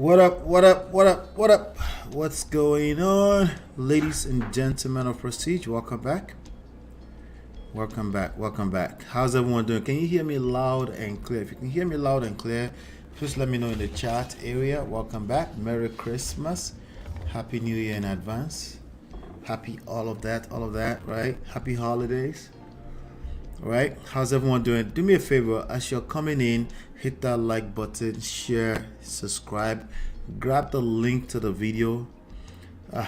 What up, what up, what up, what up? What's going on? Ladies and gentlemen of Prestige, welcome back. Welcome back, welcome back. How's everyone doing? Can you hear me loud and clear? If you can hear me loud and clear, please let me know in the chat area. Welcome back. Merry Christmas. Happy New Year in advance. Happy all of that, right? Happy holidays. Right? How's everyone doing? Do me a favor, as you're coming in, hit that like button, share, subscribe, grab the link to the video,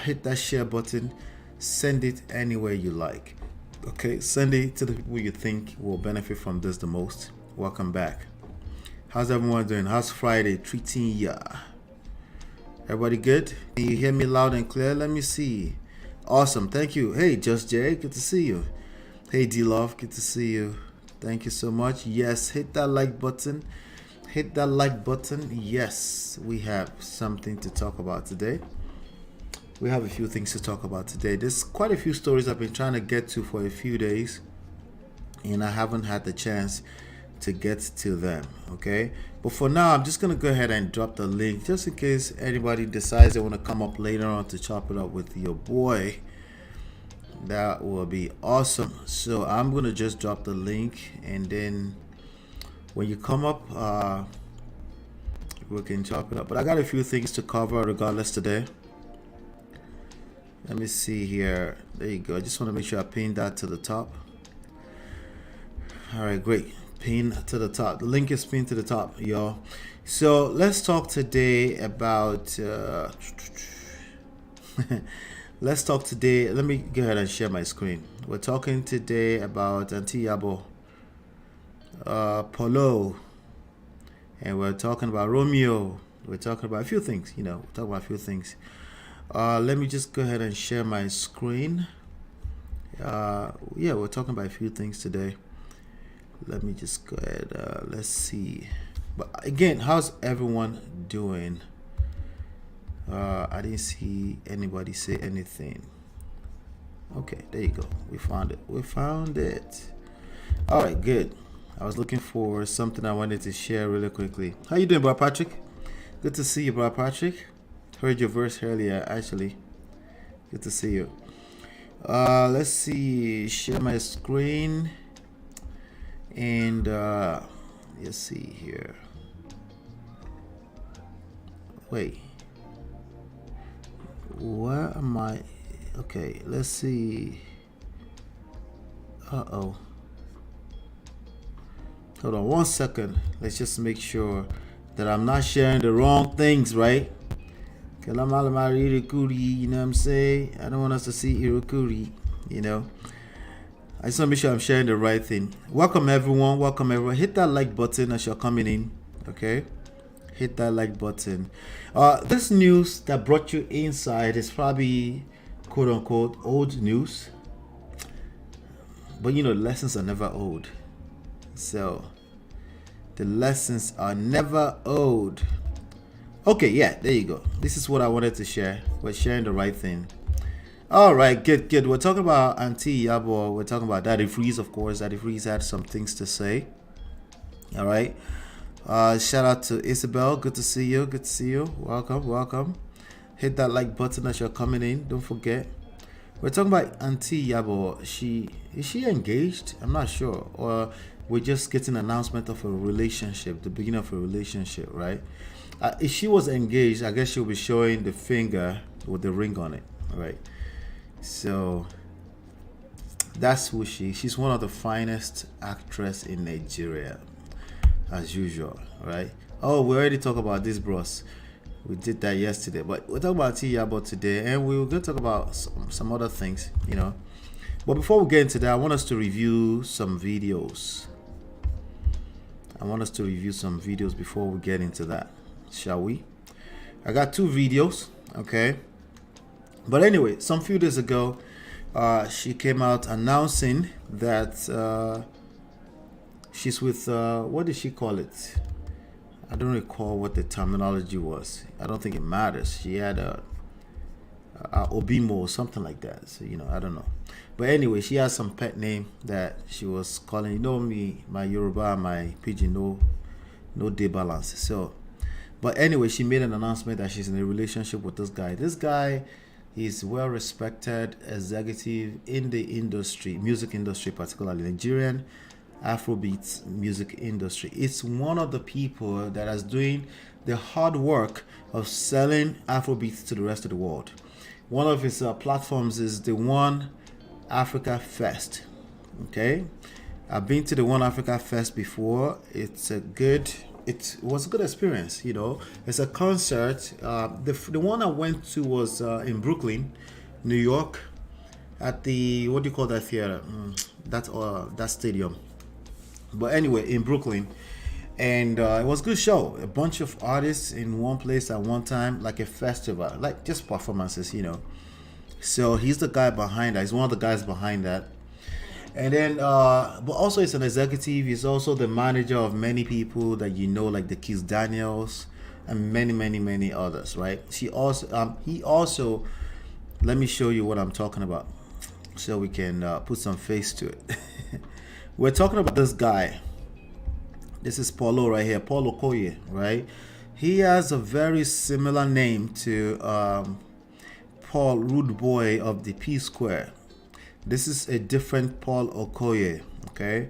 hit that share button, send it anywhere you like. Okay, send it to the people you think will benefit from this the most. Welcome back. How's everyone doing? How's Friday treating ya? Everybody good? Can you hear me loud and clear? Let me see. Awesome, thank you. Hey, Just Jay, good to see you. Hey D-Love, good to see you. Thank you so much. Yes, hit that like button. Hit that like button. Yes, we have something to talk about today. We have a few things to talk about today. There's quite a few stories I've been trying to get to for a few days, and I haven't had the chance to get to them, okay? But for now, I'm just going to go ahead and drop the link just in case anybody decides they want to come up later on to chop it up with your boy. That will be awesome. So I'm gonna just drop the link, and then when you come up, we can chop it up. But I got a few things to cover regardless today. Let me see here. There you go. I just want to make sure I pin that to the top. All right, great. Pin to the top. The link is pinned to the top, y'all. So let's talk today about let's talk today. Let me go ahead and share my screen. We're talking today about Aunty Yabo, Polo, and we're talking about Romeo. We're talking about a few things, we're talking about a few things. Let me just go ahead and share my screen. Yeah, we're talking about a few things today. Let me just go ahead. Let's see. But again, how's everyone doing? I didn't see anybody say anything. Okay, there you go. We found it. We found it. All right, good. I was looking for something I wanted to share really quickly. How you doing, bro Patrick? Good to see you, bro Patrick. Heard your verse earlier, actually. Good to see you. Let's see. Share my screen. And let's see here. Wait. Where am I? Okay, let's see. Uh-oh. Hold on 1 second. Let's just make sure that I'm not sharing the wrong things, right? Cause I'm all about Irukuri, you know what I'm saying? I don't want us to see Irukuri, I just want to make sure I'm sharing the right thing. Welcome everyone, welcome everyone. Hit that like button as you're coming in, okay? Hit that like button. This news that brought you inside is probably quote unquote old news, but lessons are never old. So the lessons are never old. Okay, yeah, there you go. This is what I wanted to share. We're sharing the right thing. All right, good. We're talking about Aunty Yabo. We're talking about Daddy Freeze, of course. Daddy Freeze had some things to say. All right. Shout out to Isabel. Good to see you. Good to see you. Welcome. Hit that like button as you're coming in. Don't forget. We're talking about Aunty Yabo. Is she engaged? I'm not sure. Or we're just getting an announcement of a relationship, the beginning of a relationship, right? If she was engaged, I guess she'll be showing the finger with the ring on it, right? So that's who she's one of the finest actress in Nigeria, as usual, right? Oh, we already talked about this, bros. We did that yesterday, but we're talking about Aunty Yabo today, and we're going to talk about some other things, But before we get into that, I want us to review some videos. Before we get into that, shall we? I got 2 videos, okay? But anyway, some few days ago, she came out announcing that she's with, what did she call it? I don't recall what the terminology was. I don't think it matters. She had a Obimo or something like that. So, I don't know. But anyway, she has some pet name that she was calling. Me, my Yoruba, my Pidgin, no day balance. So But anyway, she made an announcement that she's in a relationship with this guy. This guy is well respected executive in the industry, music industry, particularly Nigerian Afrobeats music industry. It's one of the people that is doing the hard work of selling Afrobeats to the rest of the world. One of his platforms is the One Africa Fest. Okay, I've been to the One Africa Fest before. It was a good experience. You know, it's a concert. The one I went to was in Brooklyn, New York, at the, what do you call that theater? That stadium. But anyway, in Brooklyn, and it was a good show. A bunch of artists in one place at one time, like a festival, like just performances, you know. So he's the guy behind that. He's one of the guys behind that. And then, but also he's an executive. He's also the manager of many people that you know, like the Kiss Daniels and many others, right? He also, let me show you what I'm talking about, so we can put some face to it. We're talking about this guy. This is Polo right here, Paul Okoye, right? He has a very similar name to Paul Rude Boy of the P Square. This is a different Paul Okoye, okay?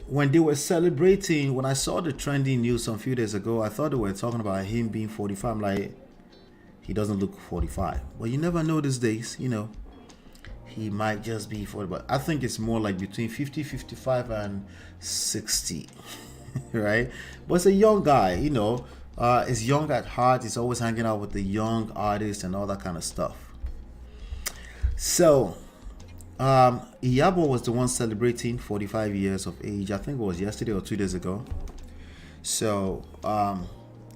When they were celebrating, when I saw the trending news some few days ago, I thought they were talking about him being 45. I'm like, he doesn't look 45. Well, you never know these days, you know. He might just be 40, but I think it's more like between 50, 55, and 60, right? But it's a young guy, you know. He's young at heart. He's always hanging out with the young artists and all that kind of stuff. So, Yabo was the one celebrating 45 years of age. I think it was yesterday or 2 days ago. So,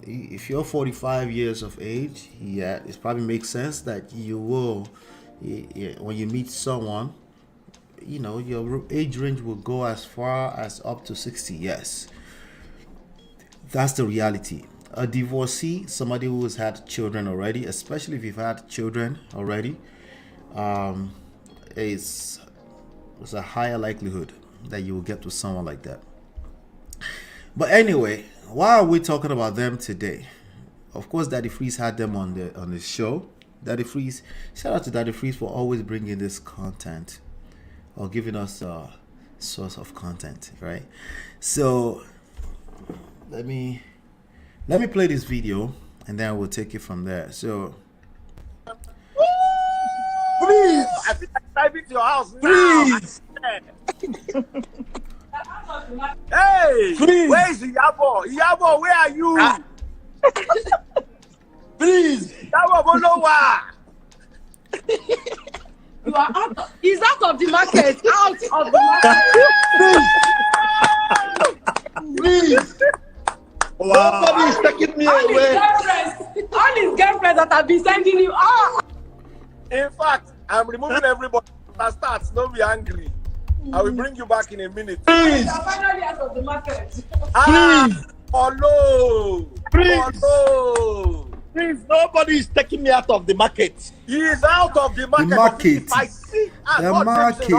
if you're 45 years of age, yeah, it probably makes sense that you will, when you meet someone, you know, your age range will go as far as up to 60 years. That's the reality. A divorcee, somebody who has had children already, especially if you've had children already, it's a higher likelihood that you will get to someone like that. But anyway, why are we talking about them today? Of course, Daddy Freeze had them on the show. Daddy Freeze, shout out to Daddy Freeze for always bringing this content or giving us a source of content, right? So let me play this video and then we'll take it from there. So please, I think I drive into your house now. Please. Hey, please. Where's Yabo? Yabo, where are you? Please. Yabo, go nowhere. You are out. He's out of the market. Out of the market. Please. Wow. Somebody is taking me away. All his girlfriends that have been sending you out. In fact, I'm removing everybody that starts. Don't be angry. I will bring you back in a minute. Please. You are finally out of the market. Please. Polo. Please. Polo. Please, nobody is taking me out of the market. He is out of the market. The market. I see. The market.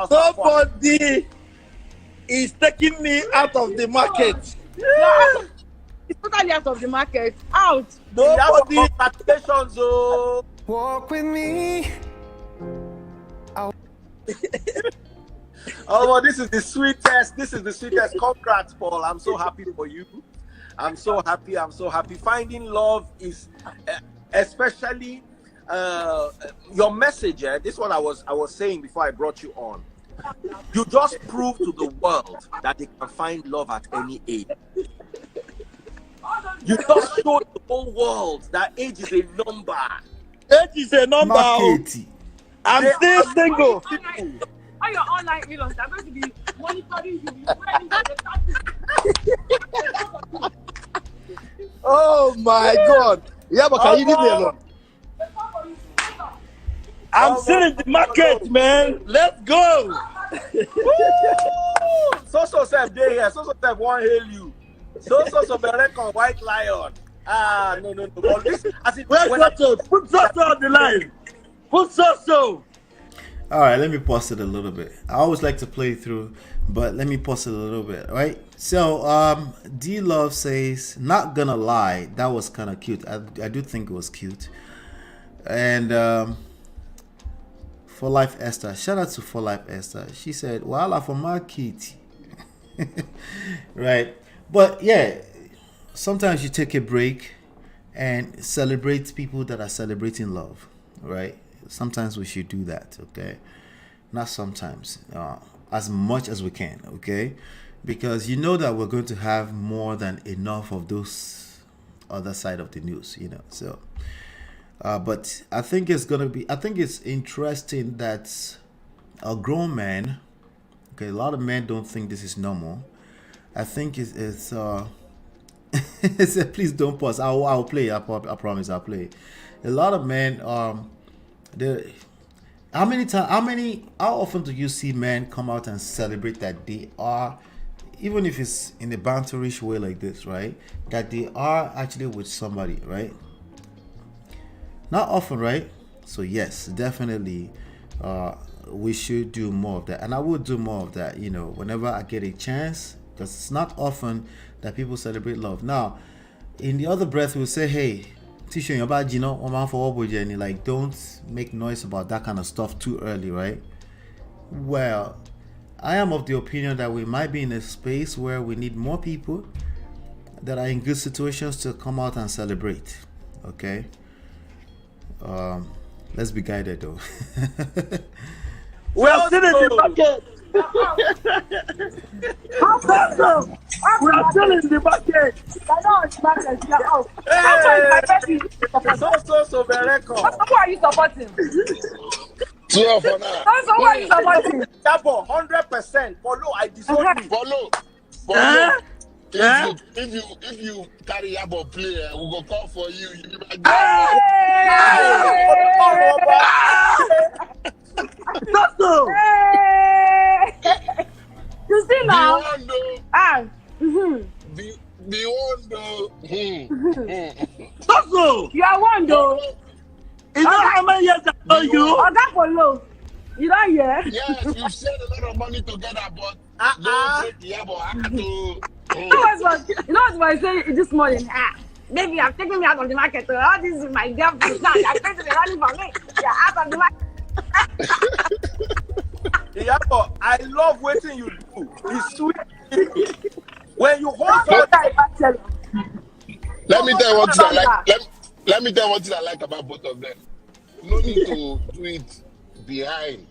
Nobody is taking me out of the market. Yeah. He's totally out of the market. Out. Nobody. Congratulations, oh. Walk with me. Oh, this is the sweetest. This is the sweetest. Congrats, Paul. I'm so happy for you. I'm so happy. I'm so happy. Finding love is, especially your message. This is what I was saying before I brought you on. You just prove to the world that they can find love at any age. You just show the whole world that age is a number. Age is a number. Market. I'm still single. All your online in-laws are going to be monitoring you. Oh my God. Yeah, but can you leave me alone? I'm still in the market, man. Let's go. So said they here. So said one hail you. So Berek on White Lion. No. But this, as it, Where's Soso? Put Soso on the line. Put Soso. All right, let me pause it a little bit. I always like to play through, but let me pause it a little bit. All right. So, D Love says, "Not gonna lie, that was kind of cute. I do think it was cute." And For Life Esther, shout out to For Life Esther. She said, "Voila for my kitty." Right. But yeah, sometimes you take a break and celebrate people that are celebrating love. Right. Sometimes we should do that. Okay. Not sometimes, as much as we can, okay? Because you know that we're going to have more than enough of those other side of the news, you know. So, but I think it's interesting that a grown man, okay, a lot of men don't think this is normal. I think please don't pause. I'll play. I promise I'll play. A lot of men, they how often do you see men come out and celebrate that they are, even if it's in a banterish way like this, right? That they are actually with somebody, right? Not often, right? So yes, definitely, we should do more of that, and I will do more of that. You know, whenever I get a chance, because it's not often that people celebrate love. Now, in the other breath, we'll say, "Hey, Tisha, about like, don't make noise about that kind of stuff too early, right?" Well, I am of the opinion that we might be in a space where we need more people that are in good situations to come out and celebrate. Okay. Let's be guided though. We are still in the market. We are still in the market. So very cool. Who are you supporting? 12 for now. So who are you supporting? Yabo, 100%. Polo, I disown you. Follow. Huh? If you carry Yabo play, we go call for you. You be like, Soso. You see now? The one though. Soso. You are one though. You know how many years I know you? Oh, that Polo. You don't hear? Yes, you've shared a lot of money together, but don't take Yabo. I have to. You know what I said this morning? Baby, you're taking me out of the market. All this is my girlfriend. Now you're going to be running for me. You're out of the market. Yabo, I love what you do. It's sweet. When you hold on, Let me tell you what I like. Let me tell you what I like about both of them. No need to do it behind.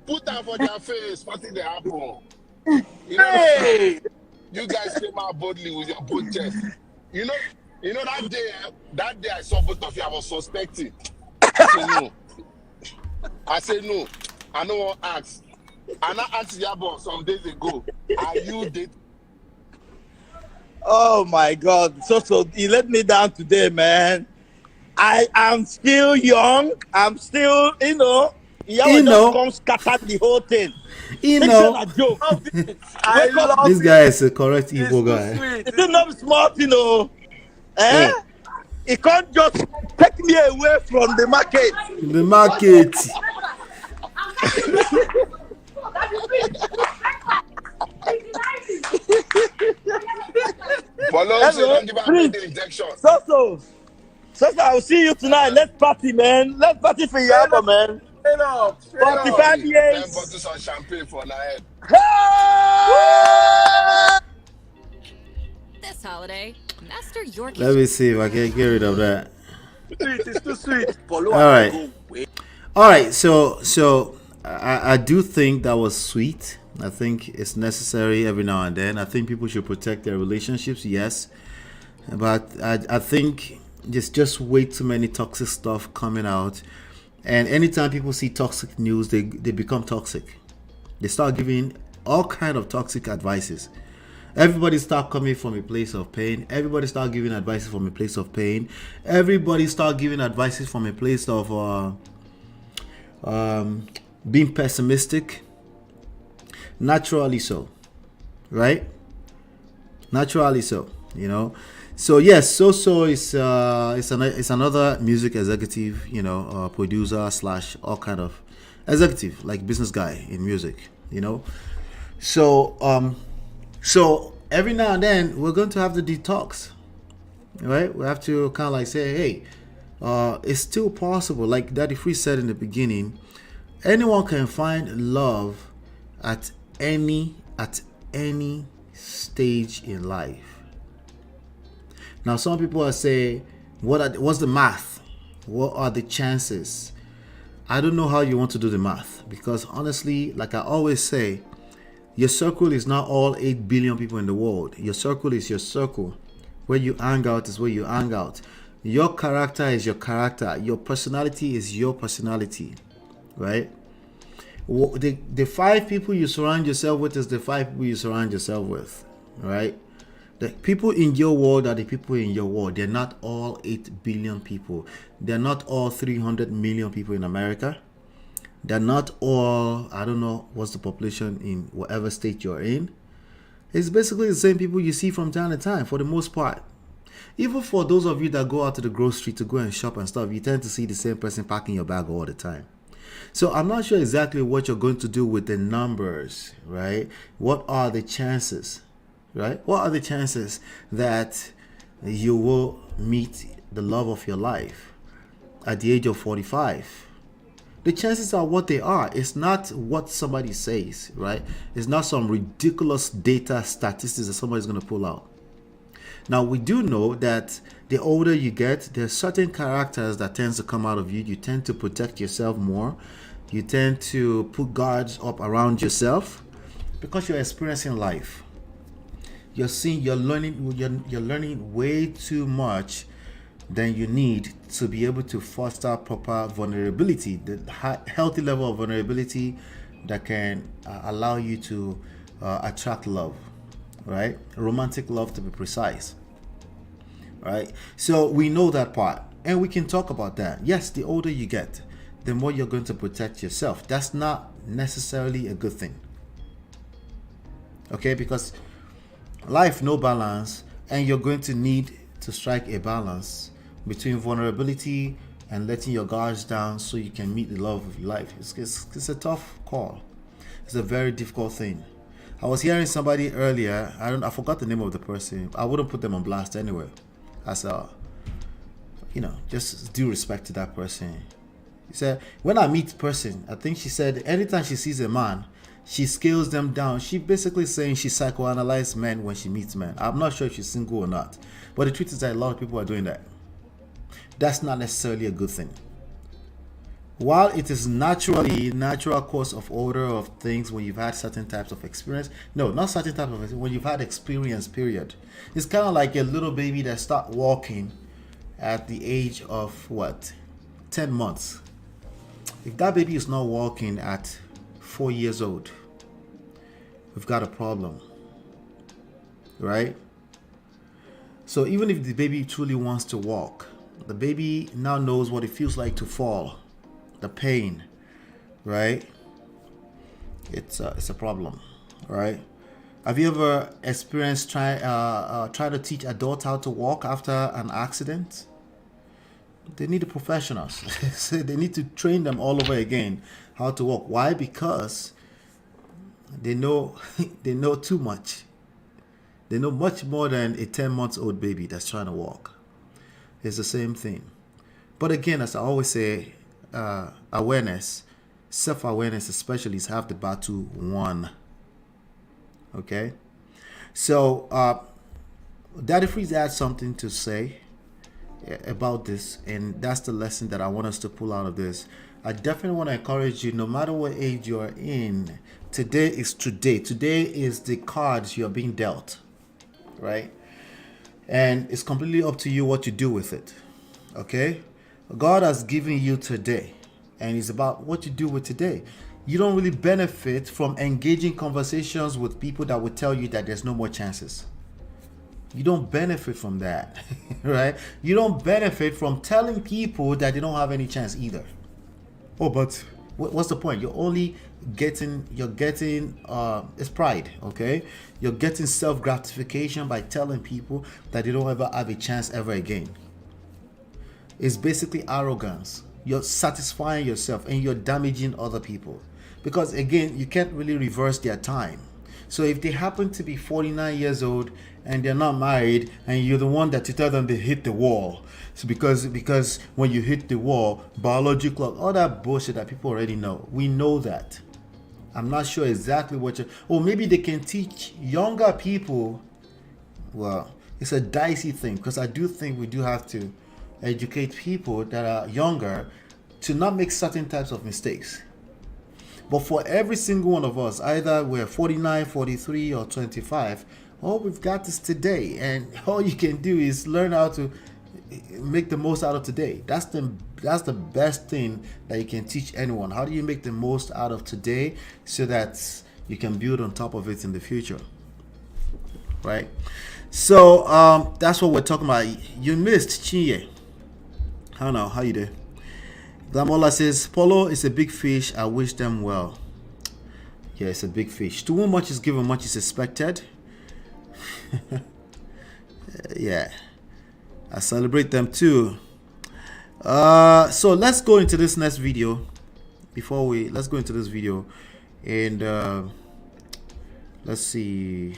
Put them for their face, party the apple. You know, hey, you guys came out boldly with your both chest. You know that day I saw both of you, I was suspecting. I said no. I know what asked. And I asked Yabo some days ago, are you dating? Oh my God. So he let me down today, man. I am still young. I'm still, just come scatter the whole thing. A joke. I love This guy is a correct It's Igbo too guy. sweet. It's not smart, Eh? He can't just take me away from the market. The market. Follow, so don't give her the injection. So, I'll see you tonight. Let's party, man. Let's party for Yabo, man. Straight up. 45 10 years. bottles of champagne for Naed. This holiday, master your Let me see if I can get rid of that. Sweet, it's too sweet. Polo, All right. All right, so I do think that was sweet. I think it's necessary every now and then. I think people should protect their relationships, yes. But I think just way too many toxic stuff coming out. And anytime people see toxic news, they become toxic. They start giving all kind of toxic advices. Everybody start coming from a place of pain. Everybody start giving advices from a place of pain. Everybody start giving advices from a place of being pessimistic. Naturally so, right? Naturally so, So yes, So is it's another music executive, producer / all kind of executive, like business guy in music, So every now and then we're going to have the detox, right? We have to kind of like say, hey, it's still possible. Like Daddy Free said in the beginning, anyone can find love at any stage in life. Now, some people are saying, what's the math? What are the chances? I don't know how you want to do the math, because honestly, like I always say, your circle is not all 8 billion people in the world. Your circle is your circle. Where you hang out is where you hang out. Your character is your character. Your personality is your personality, right? The 5 people you surround yourself with is the 5 people you surround yourself with, right? The people in your world are the people in your world. They're not all 8 billion people. They're not all 300 million people in America. They're not all, I don't know what's the population in whatever state you're in. It's basically the same people you see from time to time for the most part. Even for those of you that go out to the grocery to go and shop and stuff, you tend to see the same person packing your bag all the time. So I'm not sure exactly what you're going to do with the numbers, right? What are the chances, right? What are the chances that you will meet the love of your life at the age of 45? The chances are what they are. It's not what somebody says, right? It's not some ridiculous data statistics that somebody's going to pull out. Now, we do know that the older you get, there's certain characters that tends to come out of you. You tend to protect yourself more. You tend to put guards up around yourself because you're experiencing life. You're learning way too much than you need to be able to foster proper vulnerability, the healthy level of vulnerability that can allow you to attract love, right? Romantic love, to be precise, right? So we know that part, and we can talk about that. Yes, the older you get, the more you're going to protect yourself. That's not necessarily a good thing, okay? Because life, no balance, and you're going to need to strike a balance between vulnerability and letting your guards down so you can meet the love of your life. It's a tough call. It's a very difficult thing. I was hearing somebody earlier, I forgot the name of the person. I wouldn't put them on blast anyway. As just due respect to that person. He said, when I meet a person, I think she said, anytime she sees a man, she scales them down. She basically saying she psychoanalyzes men when she meets men. I'm not sure if she's single or not. But the truth is that a lot of people are doing that. That's not necessarily a good thing. While it is natural course of order of things when you've had certain types of experience. No, not certain types of experience. When you've had experience, period. It's kind of like a little baby that start walking at the age of 10 months. If that baby is not walking at 4 years old, we've got a problem, right? So even if the baby truly wants to walk, the baby now knows what it feels like to fall, the pain, right? It's a problem, right? Have you ever experienced try to teach adults how to walk after an accident? They need the professionals. So they need to train them all over again how to walk. Why? Because they know too much. They know much more than a 10-month-old baby that's trying to walk. It's the same thing. But again, as I always say, awareness, self-awareness especially, is half the battle won. Okay? So, Daddy Freeze had something to say about this, and that's the lesson that I want us to pull out of this. I definitely want to encourage you, no matter what age you're in, today is today. Today is the cards you're being dealt, right? And it's completely up to you what you do with it, okay? God has given you today, and it's about what you do with today. You don't really benefit from engaging conversations with people that will tell you that there's no more chances. You don't benefit from that, right? You don't benefit from telling people that they don't have any chance either. Oh, but what's the point? You're getting it's pride, okay? You're getting self-gratification by telling people that they don't ever have a chance ever again. It's basically arrogance, you're satisfying yourself and you're damaging other people. Because again, you can't really reverse their time. So if they happen to be 49 years old and they're not married, and you're the one that you tell them they hit the wall, so because when you hit the wall, biology clock, all that bullshit that people already know, we know that. I'm not sure exactly what you, or maybe they can teach younger people. Well, it's a dicey thing, because I do think we do have to educate people that are younger to not make certain types of mistakes. But for every single one of us, either we're 49, 43, or 25, all we've got is today. And all you can do is learn how to make the most out of today. That's the best thing that you can teach anyone. How do you make the most out of today so that you can build on top of it in the future? Right? So that's what we're talking about. You missed Chinye. I don't know. How you doing? Glamola says, Polo is a big fish. I wish them well. Yeah, it's a big fish. To whom much is given, much is expected. Yeah. I celebrate them too. So let's go into this next video. Let's go into this video. And let's see.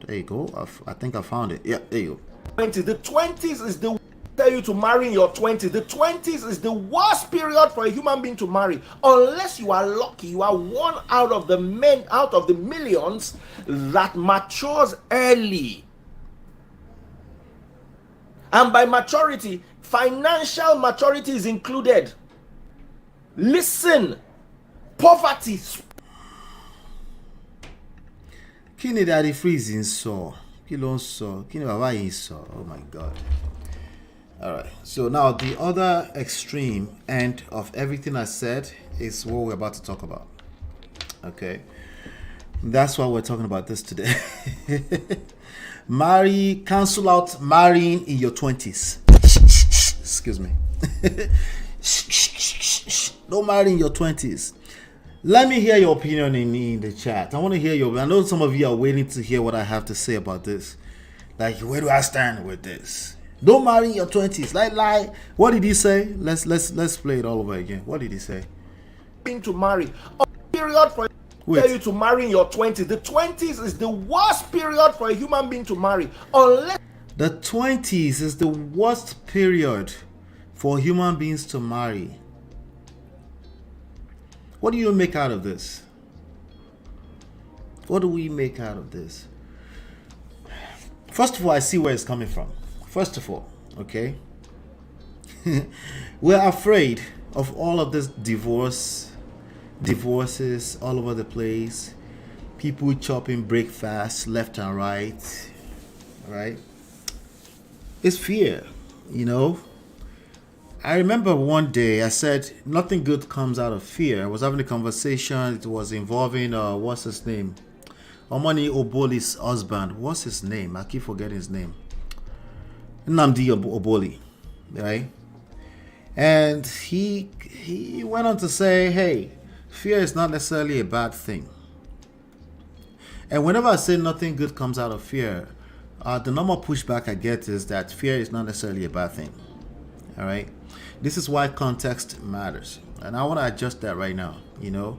There you go. I think I found it. Yeah, there you go. The 20s is the tell you to marry in your 20s. The 20s is the worst period for a human being to marry, unless you are lucky. You are one out of the millions that matures early. And by maturity, financial maturity is included. Listen, poverty. Kini daddy freezing so. Kilo so. Kini baba so. Oh my God. Alright, so now the other extreme end of everything I said is what we're about to talk about. Okay, that's why we're talking about this today. Cancel out marrying in your 20s. Excuse me. Don't marry in your 20s. Let me hear your opinion in the chat. I want to hear I know some of you are waiting to hear what I have to say about this. Like, where do I stand with this? Don't marry in your 20s. Like, what did he say? Let's play it all over again. What did he say? To marry. A period for you to marry in your 20s. The 20s is the worst period for a human being to marry. Unless the 20s is the worst period for human beings to marry. What do you make out of this? What do we make out of this? First of all, I see where it's coming from. First of all, okay, we're afraid of all of this divorces all over the place, people chopping breakfast left and right. It's fear, you know. I remember one day I said nothing good comes out of fear. I was having a conversation. It was involving what's his name, Omani Oboli's husband. What's his name? I keep forgetting his name. Nnamdi Oboli, right? And he went on to say, hey, fear is not necessarily a bad thing. And whenever I say nothing good comes out of fear, the normal pushback I get is that fear is not necessarily a bad thing. All right? This is why context matters. And I want to adjust that right now, you know.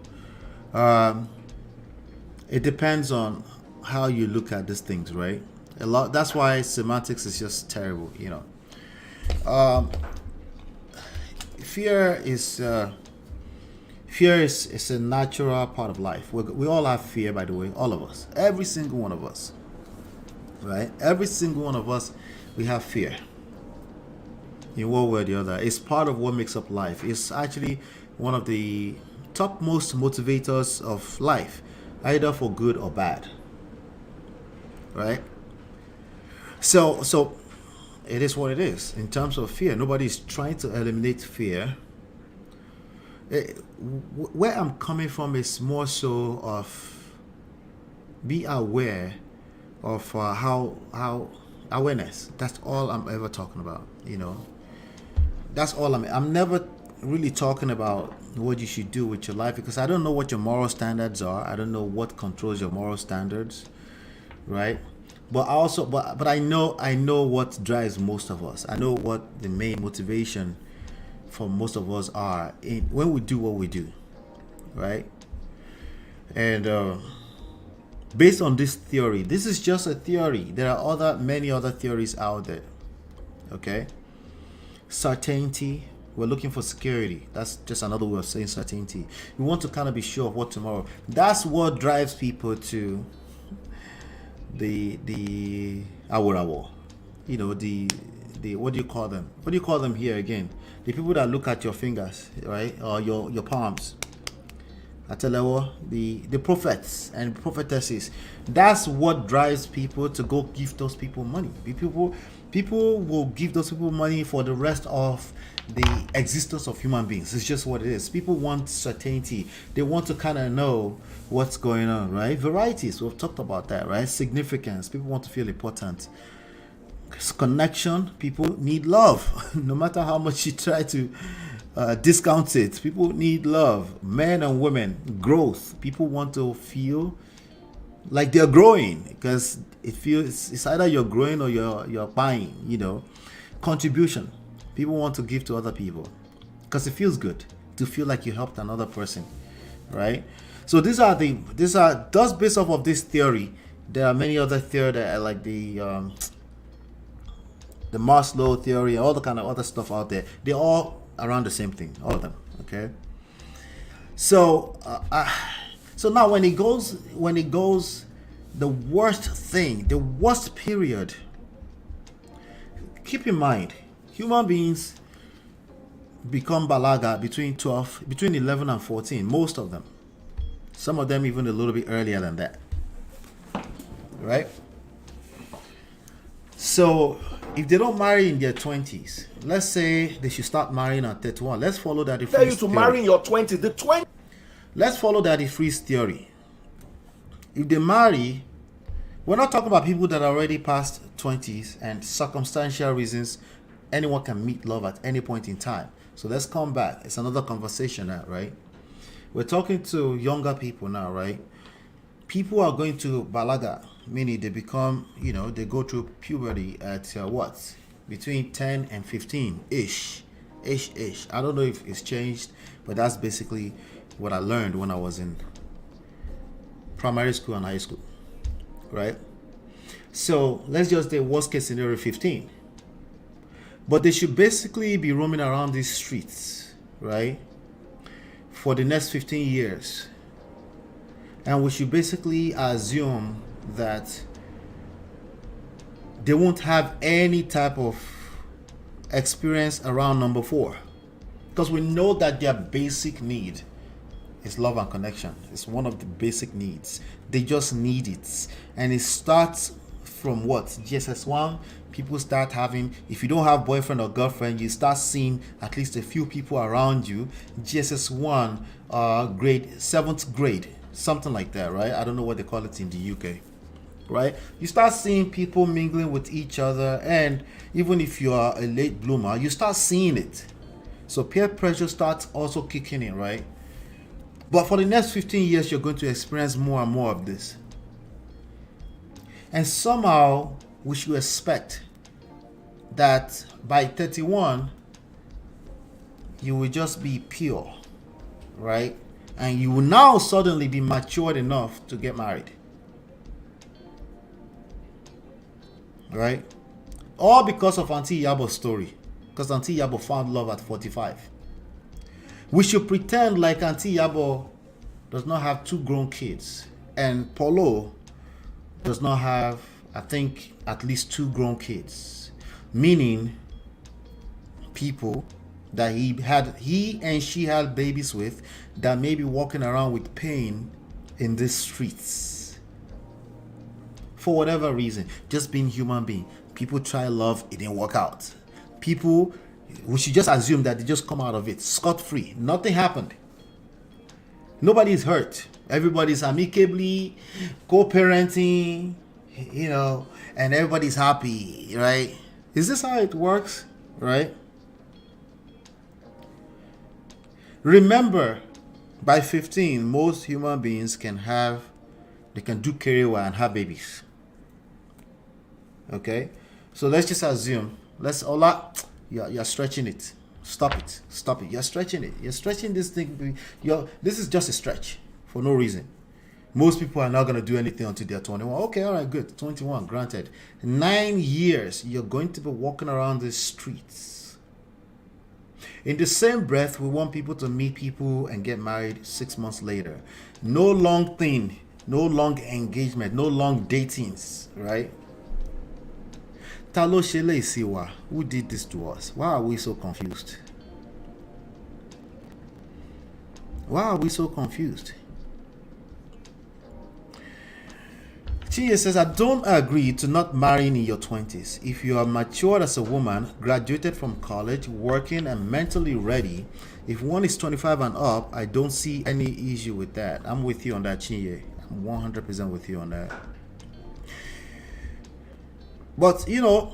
It depends on how you look at these things, right? That's why semantics is just terrible, you know. Fear is a natural part of life. We all have fear, by the way, all of us, every single one of us, right? Every single one of us, we have fear in one way or the other. It's part of what makes up life. It's actually one of the topmost motivators of life, either for good or bad, right? So it is what it is in terms of fear. Nobody's trying to eliminate fear. Where I'm coming from is more so of be aware of how awareness. That's all I'm ever talking about, you know. That's all I'm never really talking about what you should do with your life, because I don't know what your moral standards are. I don't know what controls your moral standards, right? But I know what drives most of us. I know what the main motivation for most of us are when we do what we do, right? And based on this theory, this is just a theory. There are many other theories out there. Okay, certainty. We're looking for security. That's just another way of saying certainty. We want to kind of be sure of what tomorrow. That's what drives people to the IWABO. You know, the what do you call them? What do you call them here again? The people that look at your fingers, right, or your palms. Atelewo, the prophets and prophetesses. That's what drives people to go give those people money. People will give those people money for the rest of the existence of human beings. It's just what it is. People want certainty. They want to kind of know what's going on, right? Varieties, we've talked about that, right? Significance. People want to feel important. Connection. People need love. No matter how much you try to discount it, people need love. Men and women. Growth. People want to feel like they're growing, because it's either you're growing or you're buying, you know. Contribution. People want to give to other people because it feels good to feel like you helped another person, right? So these are just based off of this theory. There are many other theories that are like the Maslow theory, all the kind of other stuff out there. They're all around the same thing, all of them. Okay. So so now when it goes, the worst period. Keep in mind, human beings become balaga between 11 and 14, most of them. Some of them even a little bit earlier than that. Right? So if they don't marry in their 20s, let's say they should start marrying at 31. Let's follow that. Tell you to marry in your 20s. Let's follow that freeze theory. If they marry, we're not talking about people that are already past 20s and circumstantial reasons. Anyone can meet love at any point in time. So let's come back. It's another conversation now, right? We're talking to younger people now, right? People are going to balaga, meaning they become, they go through puberty at between 10 and 15-ish. I don't know if it's changed, but that's basically what I learned when I was in primary school and high school, right? So let's just say worst case scenario 15. But they should basically be roaming around these streets, right, for the next 15 years. And we should basically assume that they won't have any type of experience around number 4. Because we know that their basic need is love and connection. It's one of the basic needs. They just need it. And it starts from what? GSS1. People start having, if you don't have boyfriend or girlfriend, you start seeing at least a few people around you. GSS1, grade 7th grade, something like that, right? I don't know what they call it in the UK, right? You start seeing people mingling with each other, and even if you are a late bloomer, you start seeing it. So peer pressure starts also kicking in, right? But for the next 15 years, you're going to experience more and more of this. And somehow, we should expect that by 31, you will just be pure, right? And you will now suddenly be matured enough to get married, right? All because of Aunty Yabo's story. Because Aunty Yabo found love at 45. We should pretend like Aunty Yabo does not have 2 grown kids, and Polo does not have, I think, at least 2 grown kids, meaning people that he and she had babies with, that may be walking around with pain in the streets for whatever reason, just being human being. People try love, it didn't work out. People, we should just assume that they just come out of it scot-free. Nothing happened. Nobody's hurt. Everybody's amicably co-parenting, and everybody's happy, right? Is this how it works, right? Remember, by 15, most human beings can do career and have babies. Okay? So let's just assume, you're stretching it. Stop it. Stop it. You're stretching it. You're stretching this thing. This is just a stretch for no reason. Most people are not going to do anything until they're 21. Okay, all right, good. 21, granted. 9 years, you're going to be walking around the streets. In the same breath, we want people to meet people and get married 6 months later. No long thing, no long engagement, no long datings, right? Talo Shele Siwa, who did this to us? Why are we so confused? Why are we so confused? She says, I don't agree to not marrying in your 20s. If you are matured as a woman, graduated from college, working and mentally ready, if one is 25 and up, I don't see any issue with that. I'm with you on that, Chinye. I'm 100% with you on that. But, you know,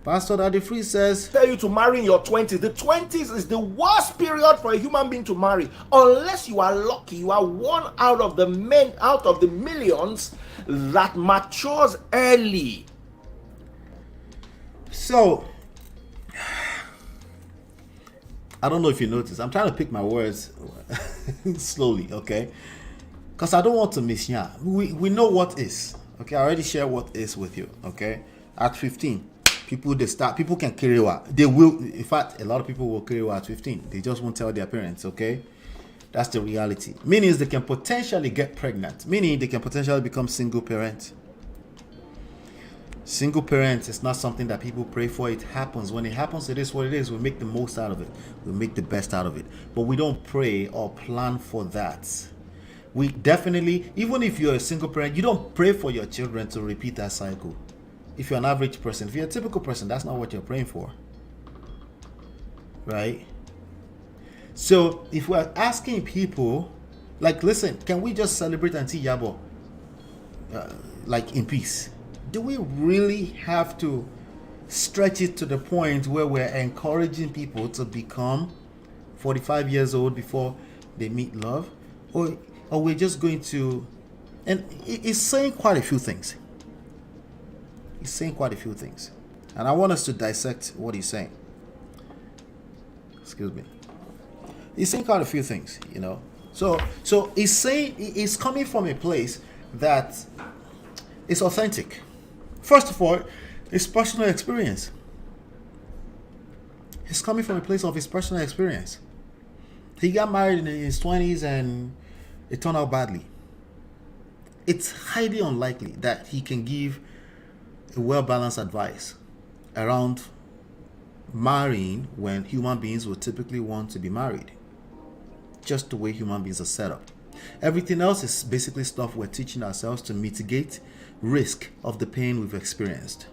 Pastor Daddy Free says, tell you to marry in your 20s. The 20s is the worst period for a human being to marry. Unless you are lucky, you are one out of the millions that matures early. So, I don't know if you noticed. I'm trying to pick my words slowly, okay? Because I don't want to miss ya. We know what is. Okay, I already shared what is with you, okay? At 15. People can carry over. They will, in fact, a lot of people will carry over at 15. They just won't tell their parents, okay? That's the reality. Meaning they can potentially get pregnant. Meaning they can potentially become single parent. Single parent is not something that people pray for. It happens. When it happens, it is what it is. We make the most out of it. We make the best out of it. But we don't pray or plan for that. We definitely, even if you're a single parent, you don't pray for your children to repeat that cycle. If you're an average person, if you're a typical person, that's not what you're praying for. Right? So, if we're asking people, like, listen, can we just celebrate Aunty Yabo, like, in peace? Do we really have to stretch it to the point where we're encouraging people to become 45 years old before they meet love? Or we're just going to... And it's saying quite a few things. He's saying quite a few things. And I want us to dissect what he's saying. Excuse me. He's saying quite a few things, you know. So he's saying, he's coming from a place that is authentic. First of all, his personal experience. He's coming from a place of his personal experience. He got married in his 20s and it turned out badly. It's highly unlikely that he can give a well-balanced advice around marrying when human beings would typically want to be married. Just the way human beings are set up. Everything else is basically stuff we're teaching ourselves to mitigate risk of the pain we've experienced.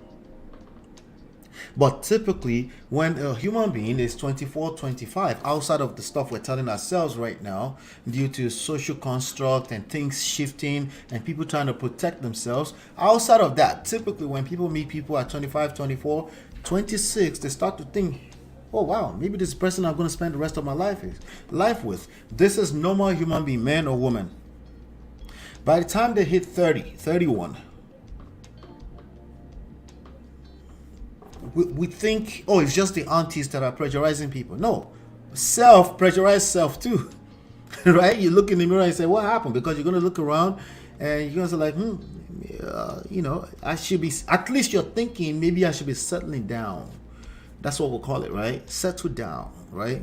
But typically, when a human being is 24, 25, outside of the stuff we're telling ourselves right now, due to social construct and things shifting and people trying to protect themselves, outside of that, typically when people meet people at 25, 24, 26, they start to think, oh wow, maybe this person I'm going to spend the rest of my life with. This is normal human being, man or woman. By the time they hit 30, 31, we think, oh, it's just the aunties that are pressurizing people. No, pressurize self too, right? You look in the mirror and say, what happened? Because you're going to look around and you're going to say like, you know, I should be, at least you're thinking, maybe I should be settling down. That's what we'll call it, right? Settle down, right?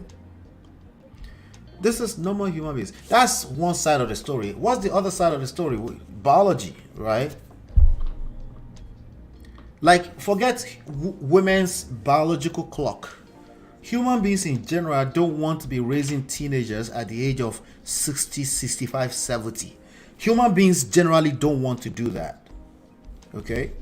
This is normal human beings. That's one side of the story. What's the other side of the story? Biology, right? Like, forget women's biological clock. Human beings in general don't want to be raising teenagers at the age of 60, 65, 70. Human beings generally don't want to do that. Okay?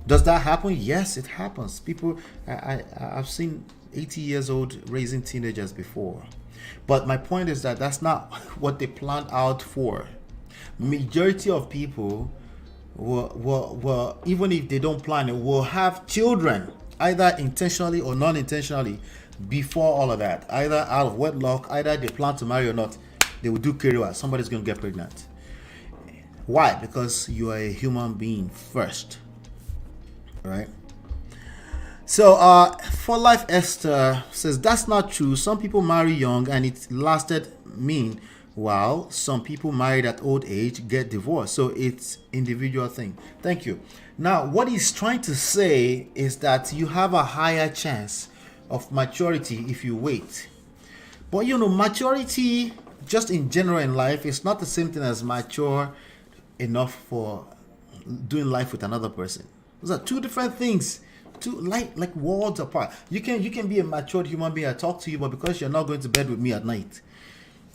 Does that happen? Yes, it happens. People, I've seen 80 years old raising teenagers before. But my point is that that's not what they planned out for. Majority of people will, even if they don't plan it, will have children, either intentionally or non-intentionally, before all of that. Either out of wedlock, either they plan to marry or not, they will do carry. Somebody's going to get pregnant. Why? Because you are a human being first. Right? So, for life, Esther says that's not true. Some people marry young and it lasted mean, while some people married at old age get divorced. So it's individual thing. Thank you. Now, what he's trying to say is that you have a higher chance of maturity if you wait. But maturity just in general in life is not the same thing as mature enough for doing life with another person. Those are two different things. Two like worlds apart. You can be a matured human being. I talk to you, but because you're not going to bed with me at night,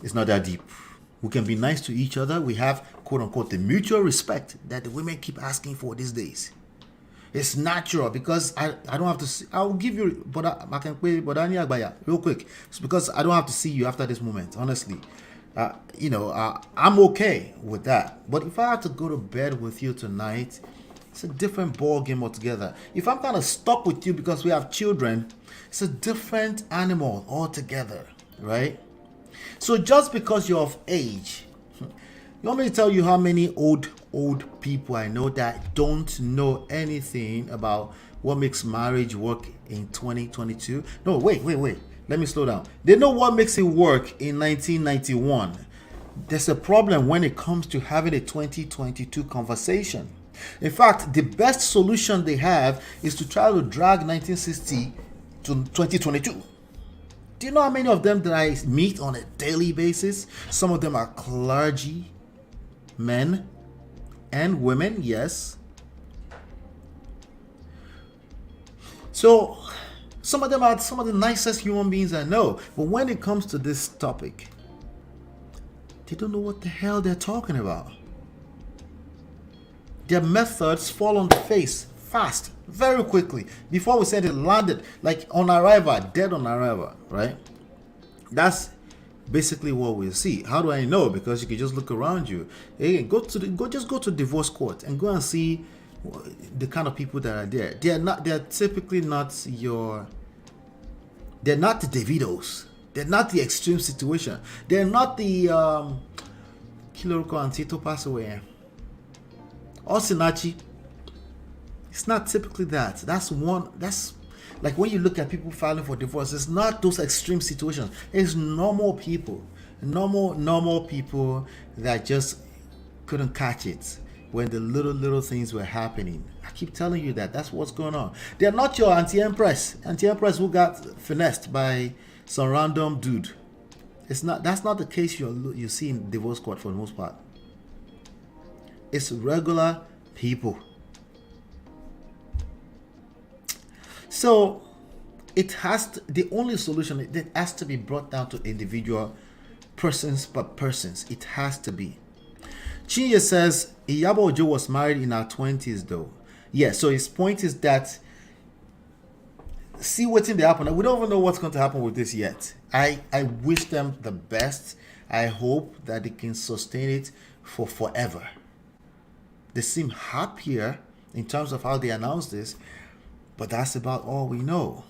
it's not that deep. We can be nice to each other. We have quote unquote the mutual respect that the women keep asking for these days. It's natural because I don't have to see, I'll give you, but I can pay but real quick. It's because I don't have to see you after this moment. Honestly, I'm okay with that. But if I have to go to bed with you tonight, it's a different ball game altogether. If I'm kind of stuck with you because we have children, it's a different animal altogether, right? So just because you're of age, you want me to tell you how many old people I know that don't know anything about what makes marriage work in 2022? No, wait. Let me slow down. They know what makes it work in 1991. There's a problem when it comes to having a 2022 conversation. In fact, the best solution they have is to try to drag 1960 to 2022. Do you know how many of them that I meet on a daily basis? Some of them are clergy, men and women, yes. So some of them are some of the nicest human beings I know. But when it comes to this topic, they don't know what the hell they're talking about. Their methods fall on the face fast, very quickly. Before we said it landed, like on arrival, dead on arrival, right? That's basically what we see. How do I know? Because you can just look around you. Hey, go to divorce court and go and see the kind of people that are there. They're typically not they're not the Davidos. They're not the extreme situation. They're not the Kiloroko and Tito pass away. Osinachi. It's not typically that. That's like when you look at people filing for divorce, it's not those extreme situations. It's normal people. Normal people that just couldn't catch it when the little things were happening. I keep telling you that. That's what's going on. They're not your Aunty Empress who got finessed by some random dude. That's not the case you see in divorce court for the most part. It's regular people. So the only solution, it has to be brought down to individual persons per persons. It has to be. Chinye says IYABO OJO was married in her 20s though. Yeah, so his point is that see what's in the happen. We don't even know what's going to happen with this yet. I wish them the best. I hope that they can sustain it for forever. They seem happier in terms of how they announce this, but that's about all we know.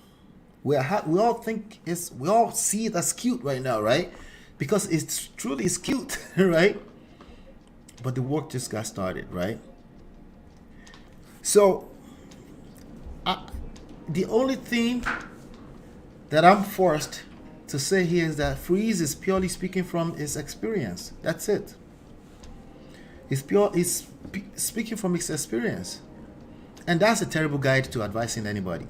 We all see it as cute right now, right? Because it's truly cute, right? But the work just got started, right? So the only thing that I'm forced to say here is that Freeze is purely speaking from his experience. That's it. He's speaking from his experience. And that's a terrible guide to advising anybody.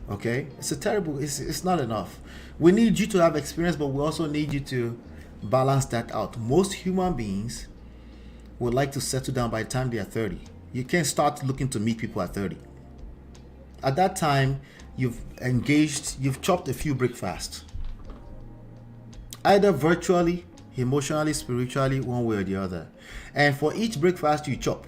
Okay? It's not enough. We need you to have experience, but we also need you to balance that out. Most human beings would like to settle down by the time they are 30. You can't start looking to meet people at 30. At that time, you've chopped a few breakfasts. Either virtually, emotionally, spiritually, one way or the other. And for each breakfast you chop,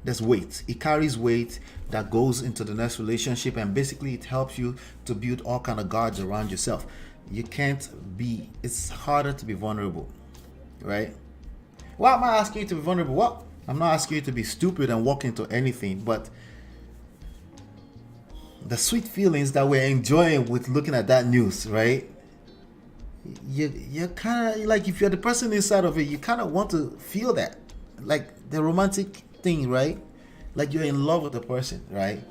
there's weight. It carries weight that goes into the next relationship, and basically it helps you to build all kind of guards around yourself. It's harder to be vulnerable, right? Why am I asking you to be vulnerable? Well, I'm not asking you to be stupid and walk into anything, but the sweet feelings that we're enjoying with looking at that news, right? You're kind of like, if you're the person inside of it, you kind of want to feel that, like the romantic thing, right? Like you're in love with the person, right?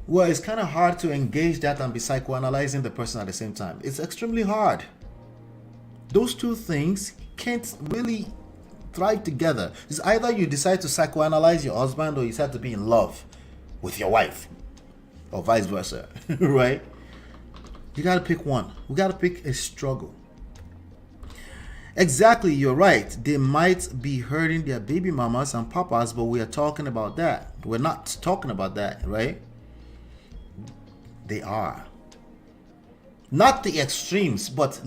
Well, it's kind of hard to engage that and be psychoanalyzing the person at the same time. It's extremely hard. Those two things can't really thrive together. It's either you decide to psychoanalyze your husband or you decide to be in love with your wife, or vice versa, right? You got to pick one. We got to pick a struggle. Exactly, you're right. They might be hurting their baby mamas and papas, but we are talking about that. We're not talking about that, right? They are. Not the extremes, but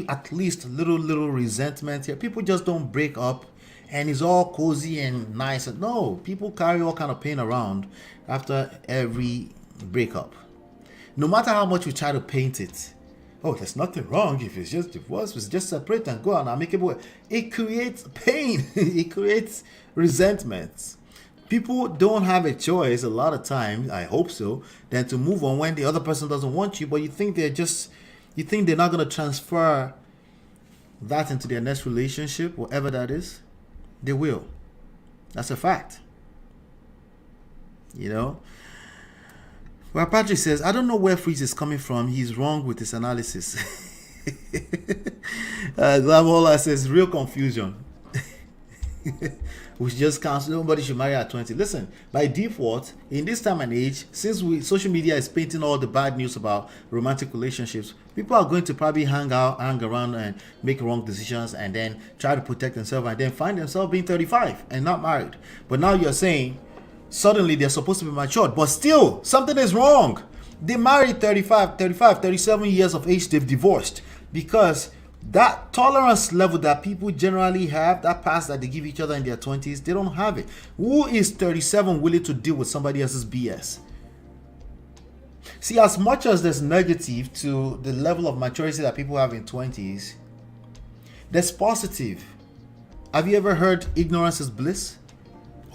at least little resentment here. People just don't break up and it's all cozy and nice. No, people carry all kind of pain around after every breakup. No matter how much we try to paint it, oh, there's nothing wrong if it's just divorce, it's just separate and go on amicable. It creates pain. It creates resentment. People don't have a choice a lot of times, I hope so, than to move on when the other person doesn't want you, but you think they're not going to transfer that into their next relationship, whatever that is. They will. That's a fact. You know? Well, Patrick says, I don't know where Freeze is coming from. He's wrong with his analysis. Glamola says, real confusion. We just cancel. Nobody should marry at 20. Listen, by default, in this time and age, since social media is painting all the bad news about romantic relationships, people are going to probably hang around and make wrong decisions and then try to protect themselves and then find themselves being 35 and not married. But now you're saying suddenly they're supposed to be matured, but still something is wrong. They married 37 years of age, they've divorced because that tolerance level that people generally have, that pass that they give each other in their 20s, they don't have it. Who is 37 willing to deal with somebody else's BS? See, as much as there's negative to the level of maturity that people have in 20s, there's positive. Have you ever heard ignorance is bliss?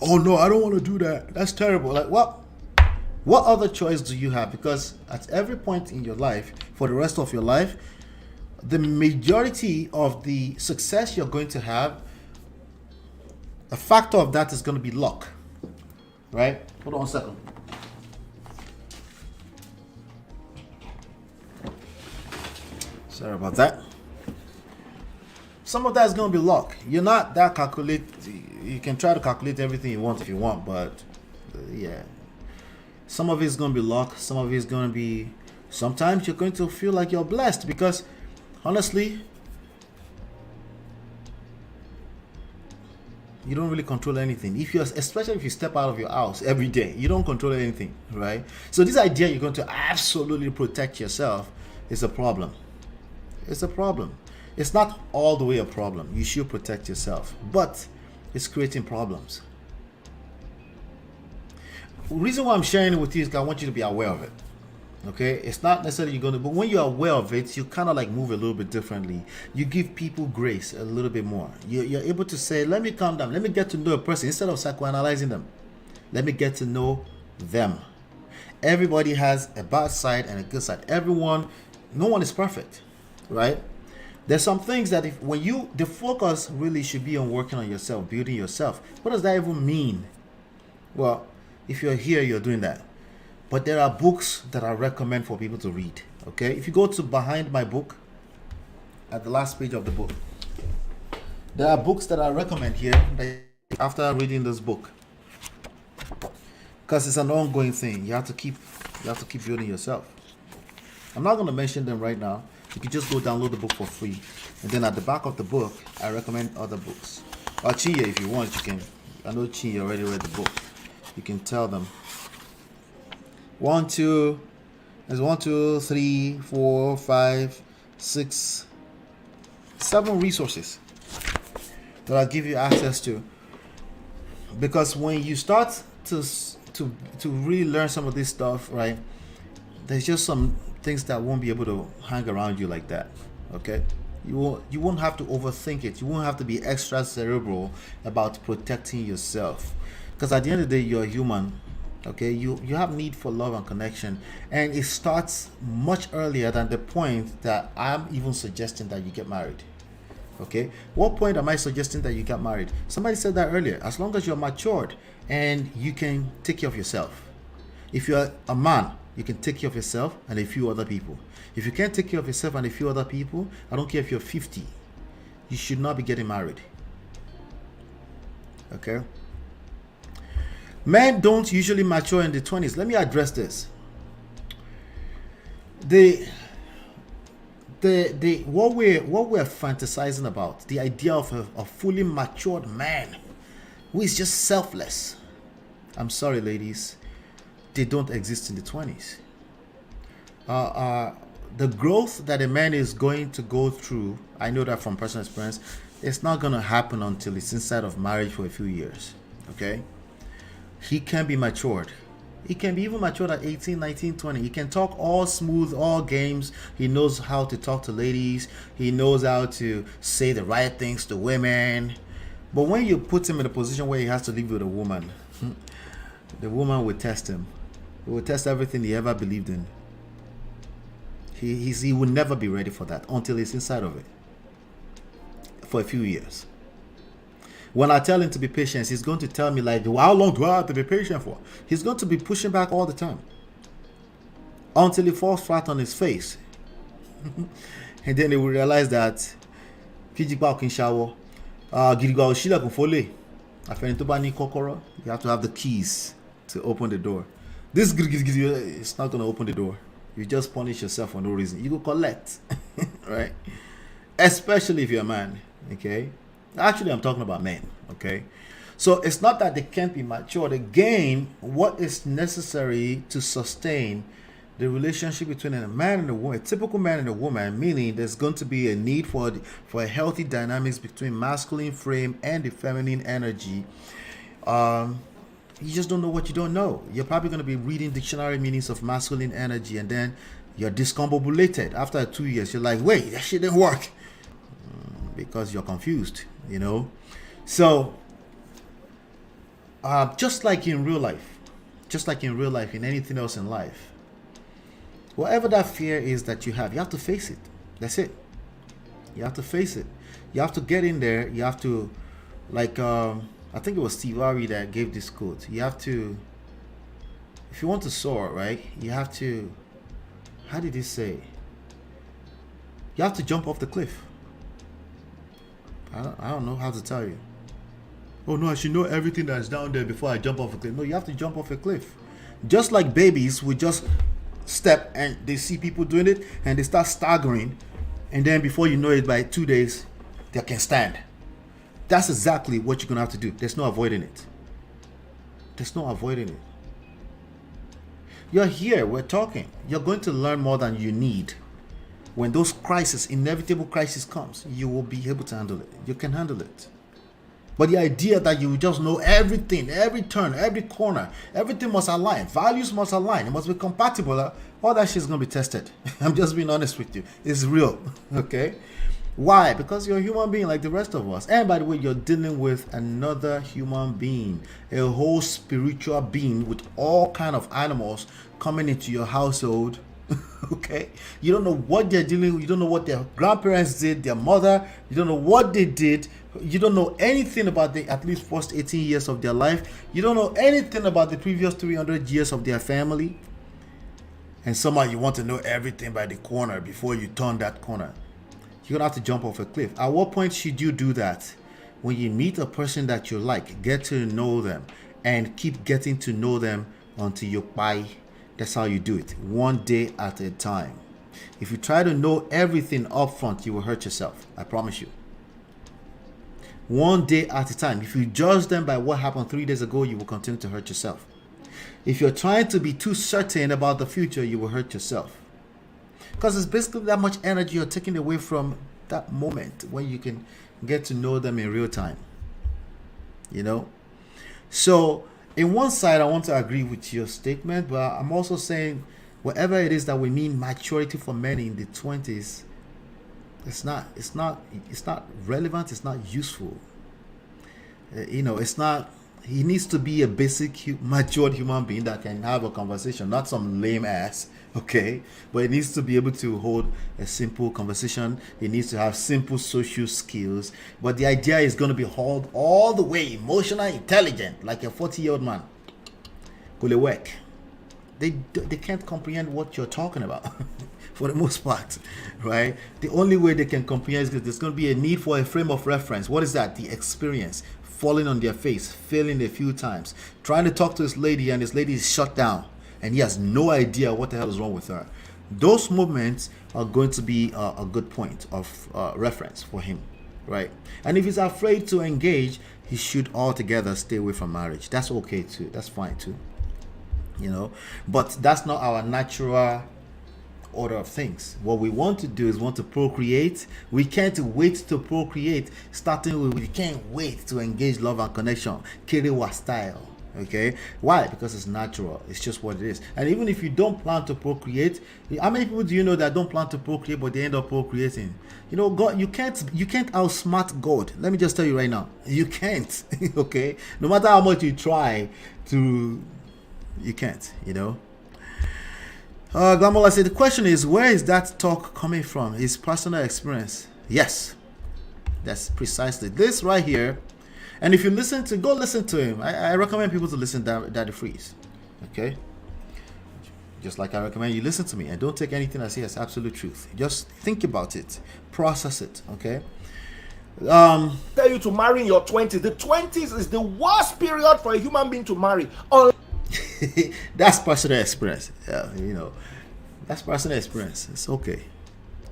Oh no, I don't want to do that. That's terrible. Like, what other choice do you have? Because at every point in your life, for the rest of your life, the majority of the success you're going to have, a factor of that is going to be luck. Right? Hold on a second. Sorry about that. Some of that is going to be luck. You're not that calculate. You can try to calculate everything you want if you want, but yeah. Some of it's going to be luck. Some of it's going to be. Sometimes you're going to feel like you're blessed because, honestly, you don't really control anything. Especially if you step out of your house every day, you don't control anything, right? So this idea you're going to absolutely protect yourself is a problem. It's a problem. It's not all the way a problem. You should protect yourself, but it's creating problems. The reason why I'm sharing it with you is because I want you to be aware of it. Okay, it's not necessarily you're gonna, but when you're aware of it, you kind of like move a little bit differently. You give people grace a little bit more. You're able to say, let me calm down, let me get to know a person instead of psychoanalyzing them. Let me get to know them. Everybody has a bad side and a good side. No one is perfect, right? There's some things that the focus really should be on working on yourself, building yourself. What does that even mean? Well, if you're here, you're doing that. But there are books that I recommend for people to read. Okay, if you go to behind my book, at the last page of the book, there are books that I recommend here that after reading this book, because it's an ongoing thing. You have to keep building yourself. I'm not going to mention them right now. You can just go download the book for free, and then at the back of the book, I recommend other books. Or Chia, if you want, you can. I know Chia already read the book. You can tell them. 1, 2, 3, 4, 5, 6, 7 resources that I'll give you access to. Because when you start to really learn some of this stuff, right, there's just some things that won't be able to hang around you like that. Okay, you won't have to overthink it. You won't have to be extra cerebral about protecting yourself. Because at the end of the day, you're a human. Okay, you have need for love and connection, and it starts much earlier than the point that I'm even suggesting that you get married. Okay, what point am I suggesting that you get married? Somebody said that earlier. As long as you're matured and you can take care of yourself. If you're a man, you can take care of yourself and a few other people. If you can't take care of yourself and a few other people, I don't care if you're 50, you should not be getting married. Okay? Men don't usually mature in the 20s. Let me address this. What we're fantasizing about, the idea of a fully matured man who is just selfless. I'm sorry, ladies, they don't exist in the 20s. The growth that a man is going to go through, I know that from personal experience, it's not going to happen until he's inside of marriage for a few years. Okay? He can be matured. He can be even matured at 18, 19, 20. He can talk all smooth, all games. He knows how to talk to ladies. He knows how to say the right things to women. But when you put him in a position where he has to live with a woman, the woman will test him. It will test everything he ever believed in. He will never be ready for that until he's inside of it for a few years. When I tell him to be patient, he's going to tell me like, how long do I have to be patient for? He's going to be pushing back all the time until he falls flat on his face. And then he will realize that you have to have the keys to open the door. This it's not going to open the door. You just punish yourself for no reason. You go collect, right? Especially if you're a man, okay? Actually, I'm talking about men, okay? So it's not that they can't be matured. Again, what is necessary to sustain the relationship between a man and a woman, a typical man and a woman, meaning there's going to be a need for a healthy dynamics between masculine frame and the feminine energy. You just don't know what you don't know. You're probably going to be reading dictionary meanings of masculine energy, and then you're discombobulated. After 2 years, you're like, wait, that shit didn't work. Because you're confused, you know. So, just like in real life, in anything else in life, whatever that fear is that you have to face it. That's it. You have to face it. You have to get in there. You have to, like, I think it was Steve Harvey that gave this quote. You have to, if you want to soar, right, you have to, how did he say? You have to jump off the cliff. I don't know how to tell you. Oh no, I should know everything that's down there before I jump off a cliff. No, you have to jump off a cliff. Just like babies would just step and they see people doing it and they start staggering, and then before you know it, by 2 days, they can stand. That's exactly what you're going to have to do. There's no avoiding it. You're here, we're talking. You're going to learn more than you need. When those inevitable crisis comes, you will be able to handle it. You can handle it. But the idea that you just know everything, every turn, every corner, everything must align, values must align, it must be compatible, all that shit's going to be tested. I'm just being honest with you. It's real, okay? Why? Because you're a human being like the rest of us. And by the way, you're dealing with another human being, a whole spiritual being with all kind of animals coming into your household. Okay? You don't know what they're dealing with. You don't know what their grandparents did, their mother. You don't know what they did. You don't know anything about the at least first 18 years of their life. You don't know anything about the previous 300 years of their family. And somehow you want to know everything by the corner before you turn that corner. You're going to have to jump off a cliff. At what point should you do that? When you meet a person that you like, get to know them and keep getting to know them until you buy. That's how you do it. One day at a time. If you try to know everything up front, you will hurt yourself. I promise you. One day at a time. If you judge them by what happened 3 days ago, you will continue to hurt yourself. If you're trying to be too certain about the future, you will hurt yourself. Because it's basically that much energy you're taking away from that moment when you can get to know them in real time. You know? So, in one side, I want to agree with your statement, but I'm also saying whatever it is that we mean maturity for men in the 20s, it's not relevant, it's not useful. It's not. He needs to be a basic matured human being that can have a conversation, not some lame ass, okay? But he needs to be able to hold a simple conversation. He needs to have simple social skills. But the idea is going to be hauled all the way emotional, intelligent, like a 40-year-old man. Will it work? they can't comprehend what you're talking about for the most part, right? The only way they can comprehend is because there's going to be a need for a frame of reference. What is that? The experience. Falling on their face, failing a few times, trying to talk to this lady, and this lady is shut down, and he has no idea what the hell is wrong with her. Those moments are going to be a good point of reference for him, right? And if he's afraid to engage, he should altogether stay away from marriage. That's okay too. That's fine too, you know. But that's not our natural order of things. What we want to do is want to procreate. We can't wait to procreate. Starting with, we can't wait to engage love and connection, Kiriwa style. Okay, why? Because it's natural. It's just what it is. And even if you don't plan to procreate, how many people do you know that don't plan to procreate but they end up procreating? You know, God, you can't outsmart God. Let me just tell you right now, you can't. Okay, no matter how much you try to, you can't. You know. Glamola said the question is, where is that talk coming from? His personal experience. Yes, that's precisely this right here. And if you listen to, go listen to him. I recommend people to listen to Daddy Freeze. Okay? Just like I recommend you listen to me. And don't take anything I say as absolute truth. Just think about it. Process it. Okay? Tell you to marry in your 20s. The 20s is the worst period for a human being to marry. That's personal experience. You know, that's personal experience. It's okay.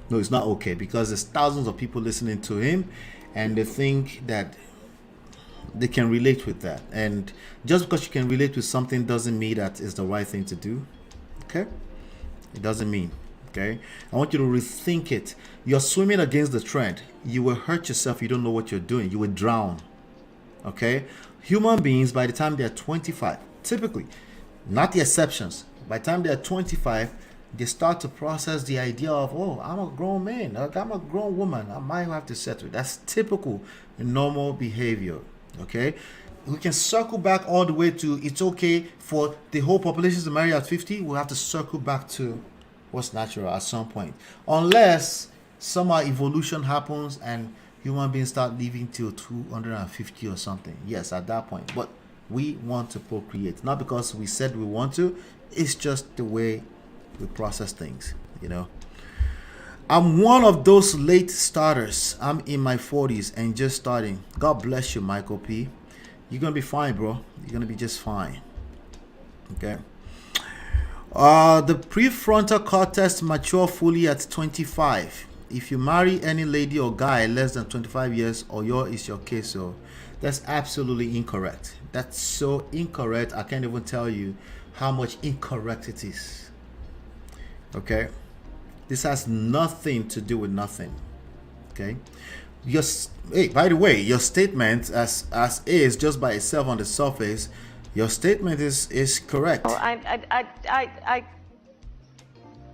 No, it's not okay, because there's thousands of people listening to him and they think that they can relate with that. And just because you can relate with something doesn't mean that it's the right thing to do. Okay? It doesn't mean. Okay? I want you to rethink it. You're swimming against the trend. You will hurt yourself. You don't know what you're doing. You will drown. Okay? Human beings, by the time they're 25, typically, not the exceptions, by the time they're 25, they start to process the idea of, oh, I'm a grown man, I'm a grown woman, I might have to settle. That's typical normal behavior. Okay, we can circle back all the way to, it's okay for the whole population to marry at 50. We'll have to circle back to what's natural at some point, unless somehow evolution happens and human beings start living till 250 or something. Yes, at that point. But we want to procreate, not because we said we want to. It's just the way we process things, you know. I'm one of those late starters. I'm in my 40s and just starting. God bless you, Michael P. You're gonna be fine, bro. You're gonna be just fine. Okay. The prefrontal cortex mature fully at 25. If you marry any lady or guy less than 25 years, or is your case, so that's absolutely incorrect. That's so incorrect. I can't even tell you how much incorrect it is. Okay. This has nothing to do with nothing. Okay. Hey, by the way, your statement as is, just by itself on the surface, your statement is correct.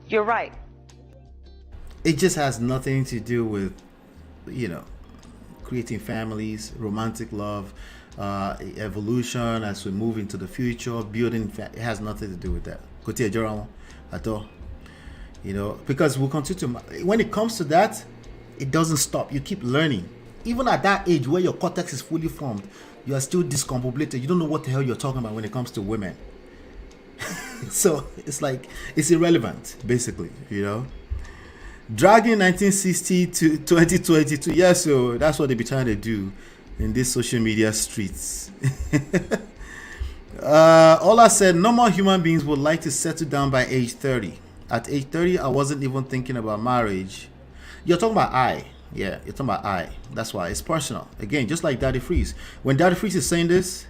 You're right. It just has nothing to do with, you know, creating families, romantic love, evolution as we move into the future, building. It has nothing to do with that. At all. You know, because we'll continue to, when it comes to that, it doesn't stop. You keep learning. Even at that age where your cortex is fully formed, you are still discombobulated. You don't know what the hell you're talking about when it comes to women. So it's like, it's irrelevant, basically, you know. Dragging 1960 to 2022. Yeah, so that's what they be trying to do in these social media streets. Ola said, normal human beings would like to settle down by age 30. At age 30, I wasn't even thinking about marriage. You're talking about I. Yeah, you're talking about I. That's why it's personal. Again, just like Daddy Freeze. When Daddy Freeze is saying this,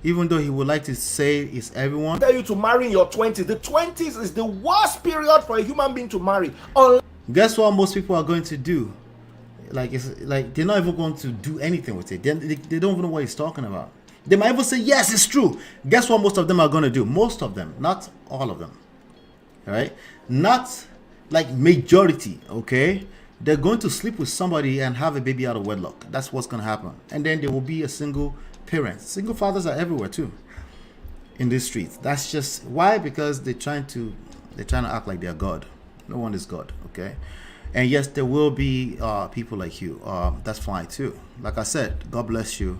even though he would like to say it's everyone. Tell you to marry in your 20s. The 20s is the worst period for a human being to marry. Guess what most people are going to do? Like, it's like they're not even going to do anything with it. They don't even know what he's talking about. They might even say, yes, it's true. Guess what most of them are going to do? Most of them, not all of them. All right, not like majority. Okay, they're going to sleep with somebody and have a baby out of wedlock. That's what's going to happen. And then there will be a single parent. Single fathers are everywhere too in this street. That's just why, because they're trying to act like they're God. No one is God. Okay, and yes, there will be people like you. That's fine too. Like I said, God bless you.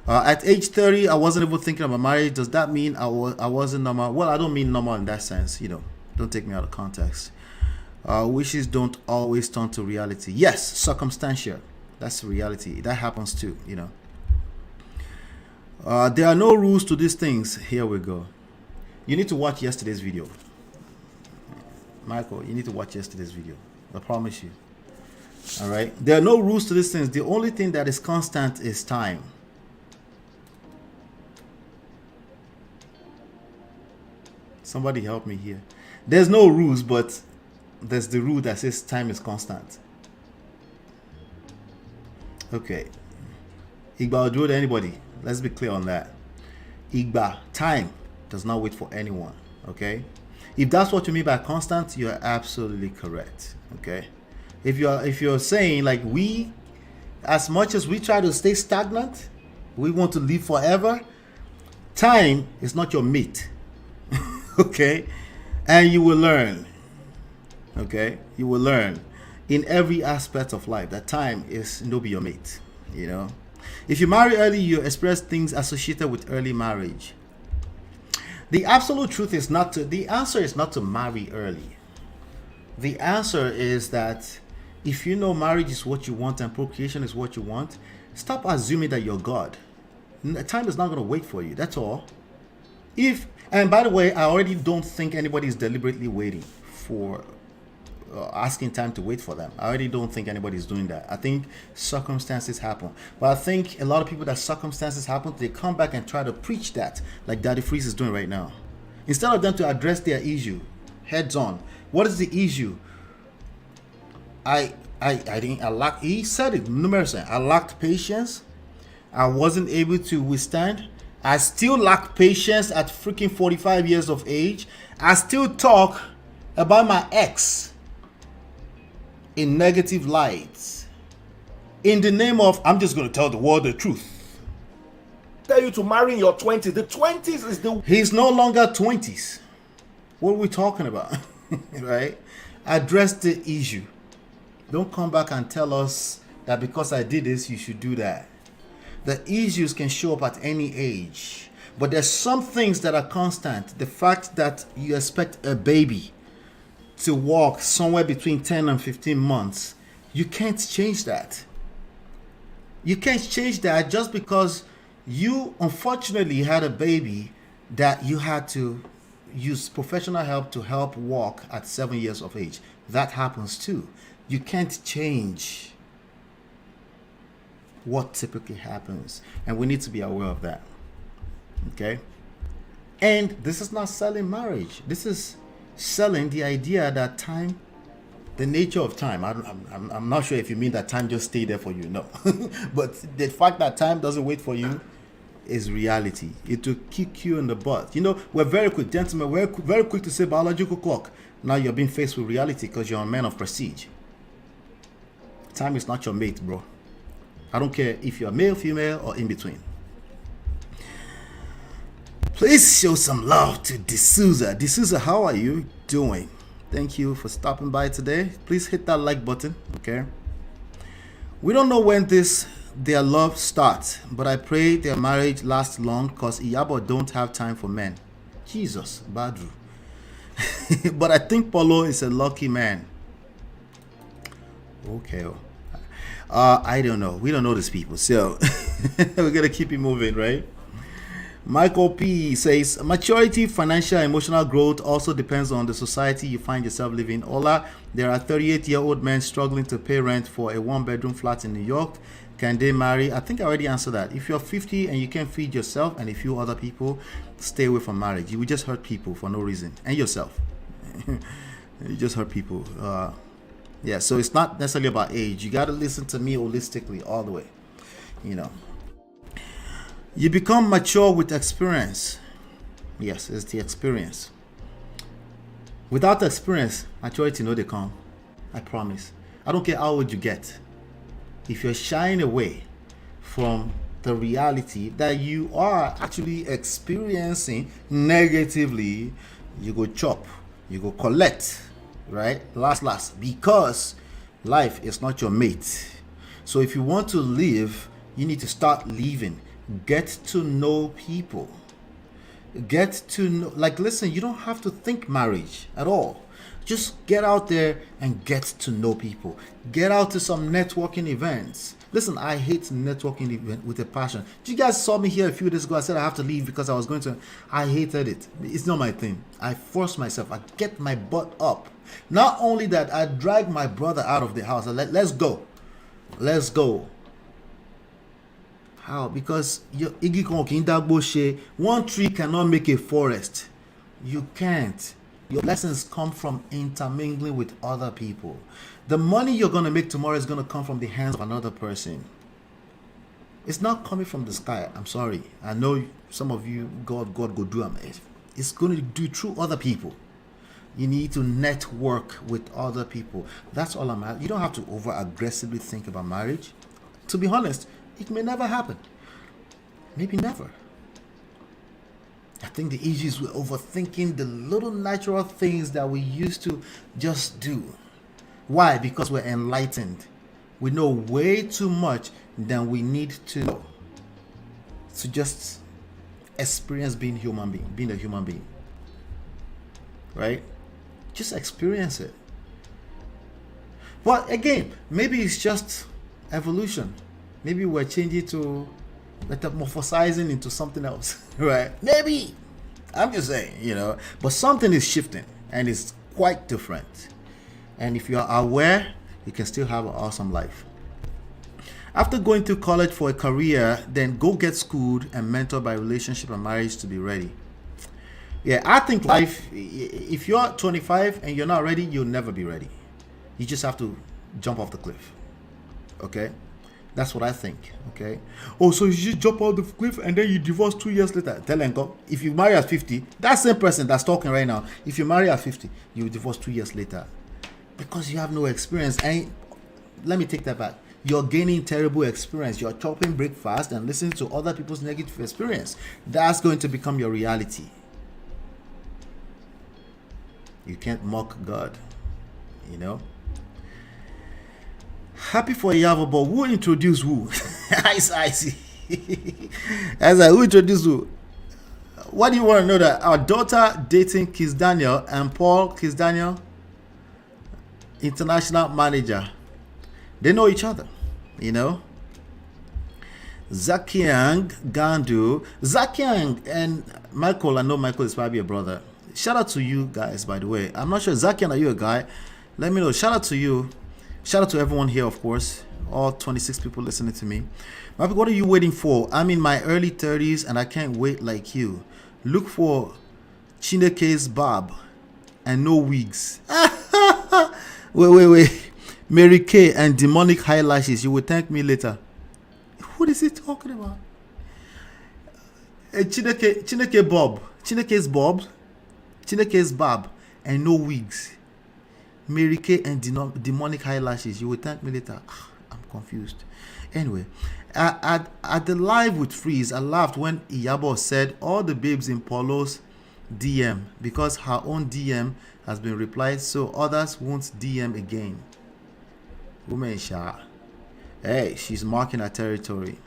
At age 30, I wasn't even thinking about marriage. Does that mean I wasn't normal? Well, I don't mean normal in that sense. You know, don't take me out of context. Wishes don't always turn to reality. Yes, circumstantial. That's reality. That happens too, you know. There are no rules to these things. Here we go. You need to watch yesterday's video. Michael, you need to watch yesterday's video. I promise you. All right. There are no rules to these things. The only thing that is constant is time. Somebody help me here. There's no rules, but there's the rule that says time is constant. Okay. Igba Ojo to anybody. Let's be clear on that. Igba, time does not wait for anyone. Okay. If that's what you mean by constant, you're absolutely correct. Okay. If you're saying like we, as much as we try to stay stagnant, we want to live forever, time is not your mate. Okay. And you will learn. Okay. You will learn in every aspect of life that time is no be your mate. You know. If you marry early, you express things associated with early marriage. The absolute truth is not to, the answer is not to marry early. The answer is that if you know marriage is what you want and procreation is what you want, stop assuming that you're God. Time is not going to wait for you. That's all. And by the way, I already don't think anybody is deliberately waiting for asking time to wait for them. I already don't think anybody's doing that. I think circumstances happen. But I think a lot of people that circumstances happen, they come back and try to preach that like Daddy Freeze is doing right now. Instead of them to address their issue heads on. What is the issue? I lacked, he said it numerous times. I lacked patience. I wasn't able to withstand. I still lack patience at freaking 45 years of age. I still talk about my ex in negative lights in the name of I'm just going to tell the world the truth. Tell you to marry in your 20s. The 20s is the... He's no longer 20s. What are we talking about? Right? Address the issue. Don't come back and tell us that because I did this, you should do that. The issues can show up at any age. But there's some things that are constant. The fact that you expect a baby to walk somewhere between 10 and 15 months, you can't change that. You can't change that just because you unfortunately had a baby that you had to use professional help to help walk at 7 years of age. That happens too. You can't change what typically happens, and we need to be aware of that. Okay? And this is not selling marriage. This is selling the idea that time, the nature of time. I'm not sure if you mean that time just stay there for you. No. But the fact that time doesn't wait for you is reality. It will kick you in the butt. You know, we're very quick, gentlemen. We're very quick to say biological clock. Now you're being faced with reality because you're a man of prestige. Time is not your mate, bro. I don't care if you're male, female, or in between. Please show some love to D'Souza. D'Souza, how are you doing? Thank you for stopping by today. Please hit that like button, okay? We don't know when their love starts, but I pray their marriage lasts long because IYABO don't have time for men. Jesus, Badru. But I think Polo is a lucky man. Okay. I don't know. We don't know these people, so we're gonna keep it moving, right? Michael P says maturity, financial, emotional growth also depends on the society you find yourself living. Ola, there are 38-year-old men struggling to pay rent for a one-bedroom flat in New York. Can they marry? I think I already answered that. If you're 50 and you can feed yourself and a few other people, stay away from marriage. You will just hurt people for no reason, and yourself. You just hurt people. Yeah, so it's not necessarily about age. You got to listen to me holistically all the way. You know. You become mature with experience. Yes, it's the experience. Without experience, maturity no they come. I promise. I don't care how old you get. If you're shying away from the reality that you are actually experiencing negatively, you go chop, you go collect, right? Last, because life is not your mate. So if you want to live, you need to start living. Get to know people. Get to know, like, listen, you don't have to think marriage at all. Just get out there and get to know people. Get out to some networking events. Listen, I hate networking event with a passion. You guys saw me here a few days ago. I said I have to leave because I was going to. I hated it. It's not my thing. I force myself. I get my butt up. Not only that, I drag my brother out of the house. Let's go. Let's go. How? Because one tree cannot make a forest. You can't. Your lessons come from intermingling with other people. The money you're going to make tomorrow is going to come from the hands of another person. It's not coming from the sky. I'm sorry. I know some of you, God go do it. It's going to do through other people. You need to network with other people. That's all I'm at. You don't have to over aggressively think about marriage. To be honest, it may never happen. Maybe never. I think the issue is we're overthinking the little natural things that we used to just do. Why? Because we're enlightened. We know way too much than we need to know to just experience being a human being. Right? Just experience it. But again, maybe it's just evolution. Maybe we're changing to metamorphosizing into something else, right? Maybe. I'm just saying, but something is shifting and it's quite different. And if you are aware, you can still have an awesome life. After going to college for a career, then go get schooled and mentored by relationship and marriage to be ready. Yeah, I think life, if you're 25 and you're not ready, you'll never be ready. You just have to jump off the cliff. Okay? That's what I think. Okay? Oh, so you just jump off the cliff and then you divorce 2 years later. Tell Enko, if you marry at 50, that same person that's talking right now, if you marry at 50, you divorce 2 years later. Because you have no experience. And let me take that back. You're gaining terrible experience. You're chopping breakfast and listening to other people's negative experience. That's going to become your reality. You can't mock God, Happy for Yabo, but who introduced who? I see. As who introduced who? What do you want to know? That our daughter dating Kiss Daniel and Paul Kiss Daniel, international manager, they know each other, Zakiang Gandu, Zakiang and Michael. I know Michael is probably a brother. Shout out to you guys, by the way. I'm not sure. Zakian, are you a guy? Let me know. Shout out to you. Shout out to everyone here, of course. All 26 people listening to me. What are you waiting for? I'm in my early 30s and I can't wait like you. Look for Chineke's Bob and no wigs. Wait. Mary Kay and demonic eyelashes. You will thank me later. What is he talking about? Chineke Bob. Chineke's Bob. Chineke's Bob and no wigs. Mary Kay and demonic eyelashes. You will thank me later. I'm confused. Anyway, at the live with Freeze, I laughed when Yabo said all the babes in Polo's DM because her own DM has been replied, so others won't DM again. Woman Sha. Hey, she's marking her territory.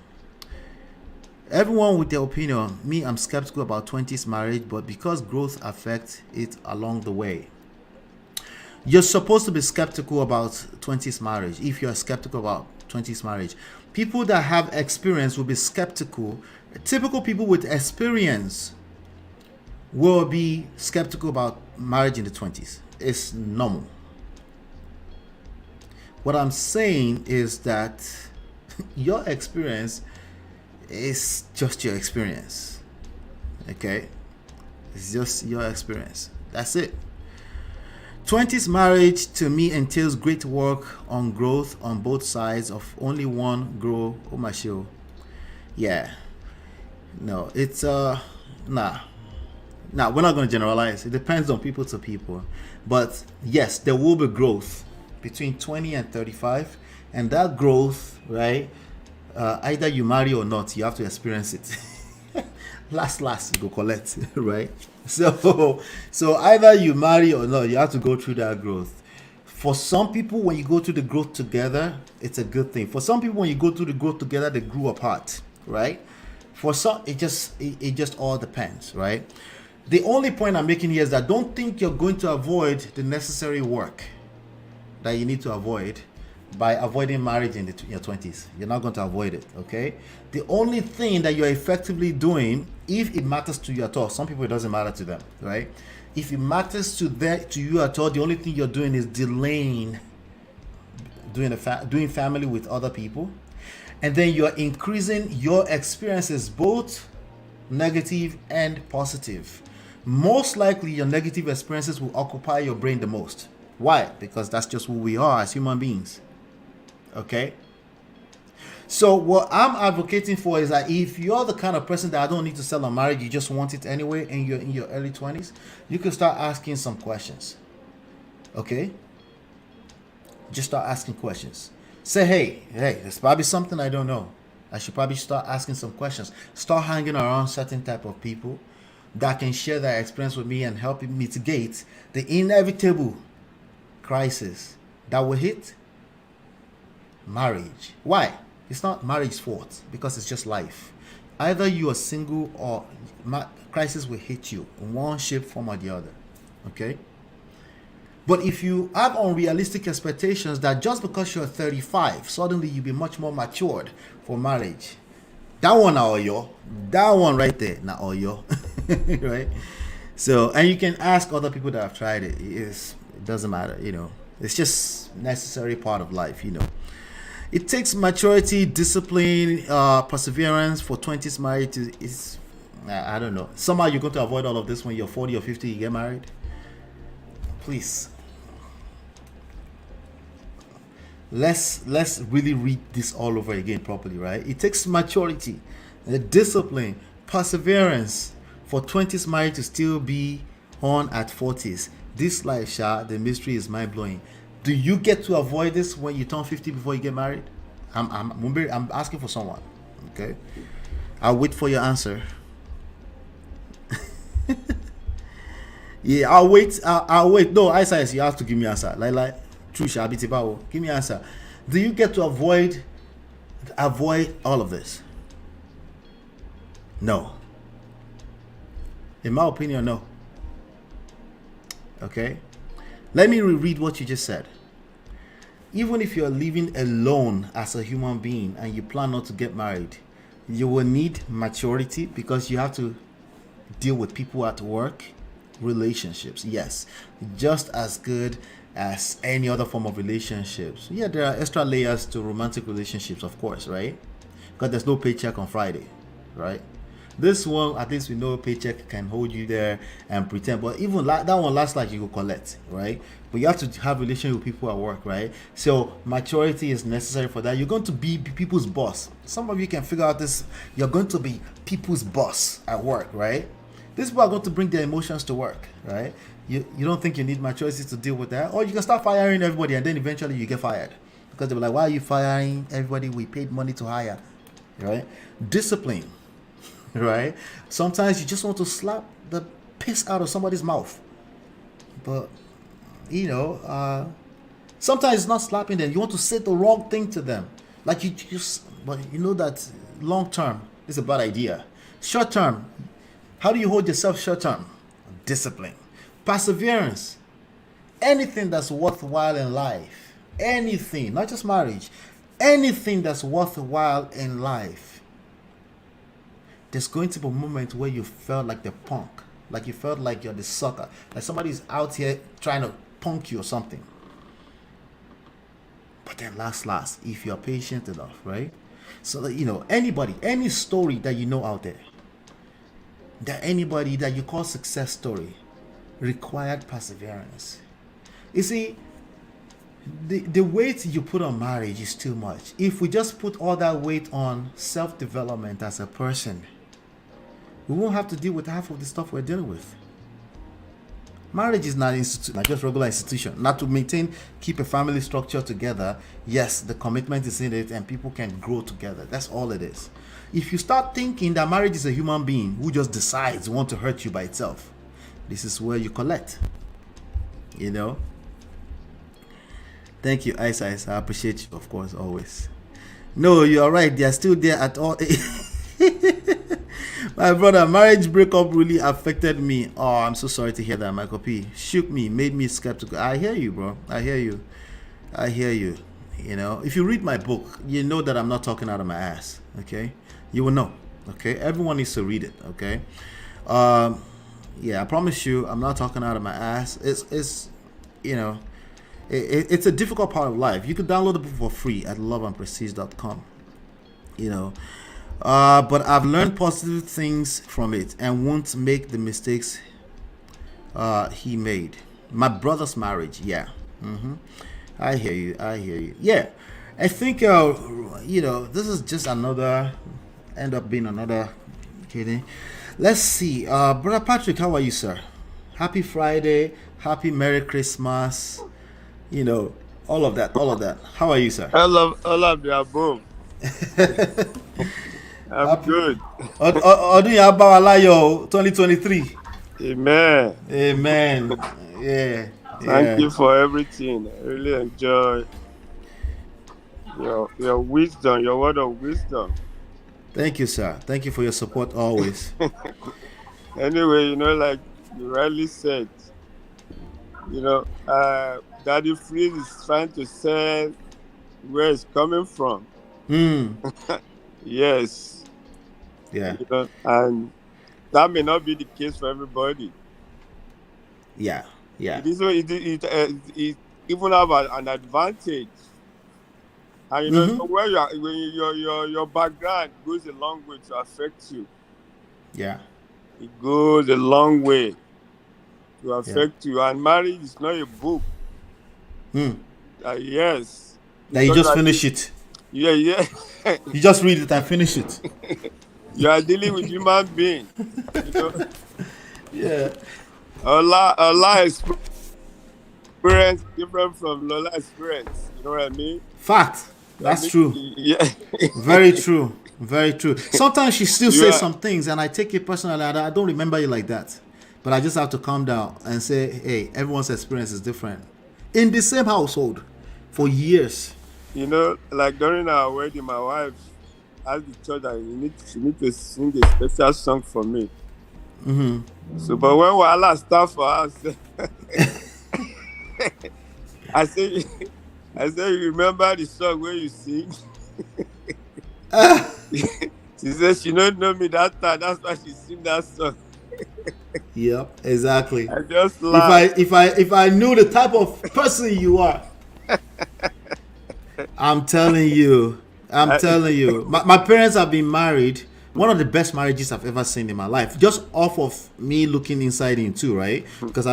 Everyone with their opinion. Me, I'm skeptical about 20's marriage, but because growth affects it along the way. You're supposed to be skeptical about 20's marriage. If you're skeptical about 20's marriage, people that have experience will be skeptical. Typical people with experience will be skeptical about marriage in the 20's. It's normal. What I'm saying is that your experience is just your experience. Okay? It's just your experience. That's it. 20's marriage to me entails great work on growth on both sides of only one grow. Oh my show. Yeah. No, it's nah, we're not going to generalize. It depends on people to people. But yes, there will be growth between 20 and 35. And that growth, right? Either you marry or not, you have to experience it. last you go collect, right? So either you marry or not, you have to go through that growth. For some people, when you go through the growth together, it's a good thing. For some people, when you go through the growth together, they grew apart, right? For some, it just all depends, right? The only point I'm making here is that don't think you're going to avoid the necessary work that you need to avoid by avoiding marriage in your 20s. You're not going to avoid it, okay? The only thing that you're effectively doing, if it matters to you at all, some people it doesn't matter to them, right? If it matters to you at all, the only thing you're doing is delaying doing family with other people, and then you're increasing your experiences, both negative and positive. Most likely your negative experiences will occupy your brain the most. Why? Because that's just who we are as human beings. Okay? So what I'm advocating for is that if you're the kind of person that I don't need to sell on marriage, you just want it anyway, and you're in your early 20s, you can start asking some questions. Okay? Just start asking questions. Say, hey, there's probably something I don't know. I should probably start asking some questions. Start hanging around certain type of people that can share their experience with me and help me mitigate the inevitable crisis that will hit marriage. Why? It's not marriage's fault, because it's just life. Either you are single or crisis will hit you in one shape, form, or the other. Okay? But if you have unrealistic expectations that just because you're 35, suddenly you'll be much more matured for marriage, that one na oyo. That one right there na oyo. Right? So, and you can ask other people that have tried it. It doesn't matter, you know. It's just necessary part of life, you know. It takes maturity, discipline, perseverance for 20s marriage. I don't know. Somehow you're going to avoid all of this when you're 40 or 50, you get married. Please. Let's really read this all over again properly, right? It takes maturity, discipline, perseverance for 20s marriage to still be on at 40s. This life, the mystery is mind-blowing. Do you get to avoid this when you turn 50 before you get married? I'm asking for someone. Okay, I'll wait for your answer. Yeah, I'll wait. I'll wait. No, I say you have to give me answer. Like true Shabiti. Give me answer. Do you get to avoid all of this? No. In my opinion, no. Okay. Let me reread what you just said. Even if you're living alone as a human being and you plan not to get married, you will need maturity because you have to deal with people at work, relationships. Yes, just as good as any other form of relationships. Yeah, there are extra layers to romantic relationships, of course, right? Because there's no paycheck on Friday, right? This one, at least we know paycheck can hold you there and pretend, but even that one lasts like you go collect, right? But you have to have relationship with people at work, right? So maturity is necessary for that. You're going to be people's boss. Some of you can figure out this. You're going to be people's boss at work, right? These people are going to bring their emotions to work, right? You don't think you need maturity to deal with that? Or you can start firing everybody and then eventually you get fired. Because they'll be like, why are you firing everybody we paid money to hire, right? Discipline. Right? Sometimes you just want to slap the piss out of somebody's mouth. But, you know, sometimes it's not slapping them. You want to say the wrong thing to them. Like but you know that long term is a bad idea. Short term, how do you hold yourself short term? Discipline. Perseverance. Anything that's worthwhile in life. Anything, not just marriage. Anything that's worthwhile in life. There's going to be a moment where you felt like the punk, like you felt like you're the sucker, like somebody's out here trying to punk you or something. But then last, if you're patient enough, right? So that, you know, anybody, any story that you know out there, that anybody that you call success story required perseverance. You see, the weight you put on marriage is too much. If we just put all that weight on self-development as a person, we won't have to deal with half of the stuff we're dealing with. Marriage is not not just regular institution. Not to keep a family structure together. Yes, the commitment is in it and people can grow together. That's all it is. If you start thinking that marriage is a human being who just decides want to hurt you by itself, this is where you collect. You know? Thank you, Ice. I appreciate you, of course, always. No, you're right. They are still there at all. My brother, marriage breakup really affected me. Oh, I'm so sorry to hear that, Michael P. Shook me, made me skeptical. I hear you, bro. I hear you. I hear you. You know, if you read my book, you know that I'm not talking out of my ass. Okay, you will know. Okay, everyone needs to read it. Okay, yeah, I promise you, I'm not talking out of my ass. It's you know, it's a difficult part of life. You can download the book for free at loveandprestige.com. You know, but I've learned positive things from it and won't make the mistakes he made. My brother's marriage, yeah. I hear you. I hear you. Yeah, I think you know, this is just another end up being another kidding. Let's see, brother Patrick, how are you, sir? Happy Friday, happy Merry Christmas. You know, all of that. How are you, sir? I love Yabo. I'm good. Ọdún Yabo Alayo 2023. Amen. Amen. Yeah. Thank you for everything. I really enjoy your wisdom, your word of wisdom. Thank you, sir. Thank you for your support always. Anyway, you know, like you rightly said, you know, Daddy Freeze is trying to say where it's coming from. Yes. Yeah. You know, and that may not be the case for everybody. Yeah. Yeah. It even have an advantage. And you know, so where you are, when your background goes a long way to affect you. Yeah. It goes a long way to affect you. And marriage is not a book. Yes. That you just finish it. Yeah. You just read it and finish it. You are dealing with human being. You know? Yeah. Allah experience different from Lola experience. You know what I mean? Fact. That's true. Yeah. Very true. Very true. Sometimes she still says some things and I take it personally. I don't remember you like that. But I just have to calm down and say, hey, everyone's experience is different. In the same household for years. You know, like during our wedding, my wife asked the church that you need to sing a special song for me. So, but when Allah start for us, I say, you remember the song where you sing? She said she don't know me that time. That's why she sing that song. Yep, exactly. I just laugh. If I knew the type of person you are, I'm telling you. My parents have been married. One of the best marriages I've ever seen in my life. Just off of me looking inside in too, right? Because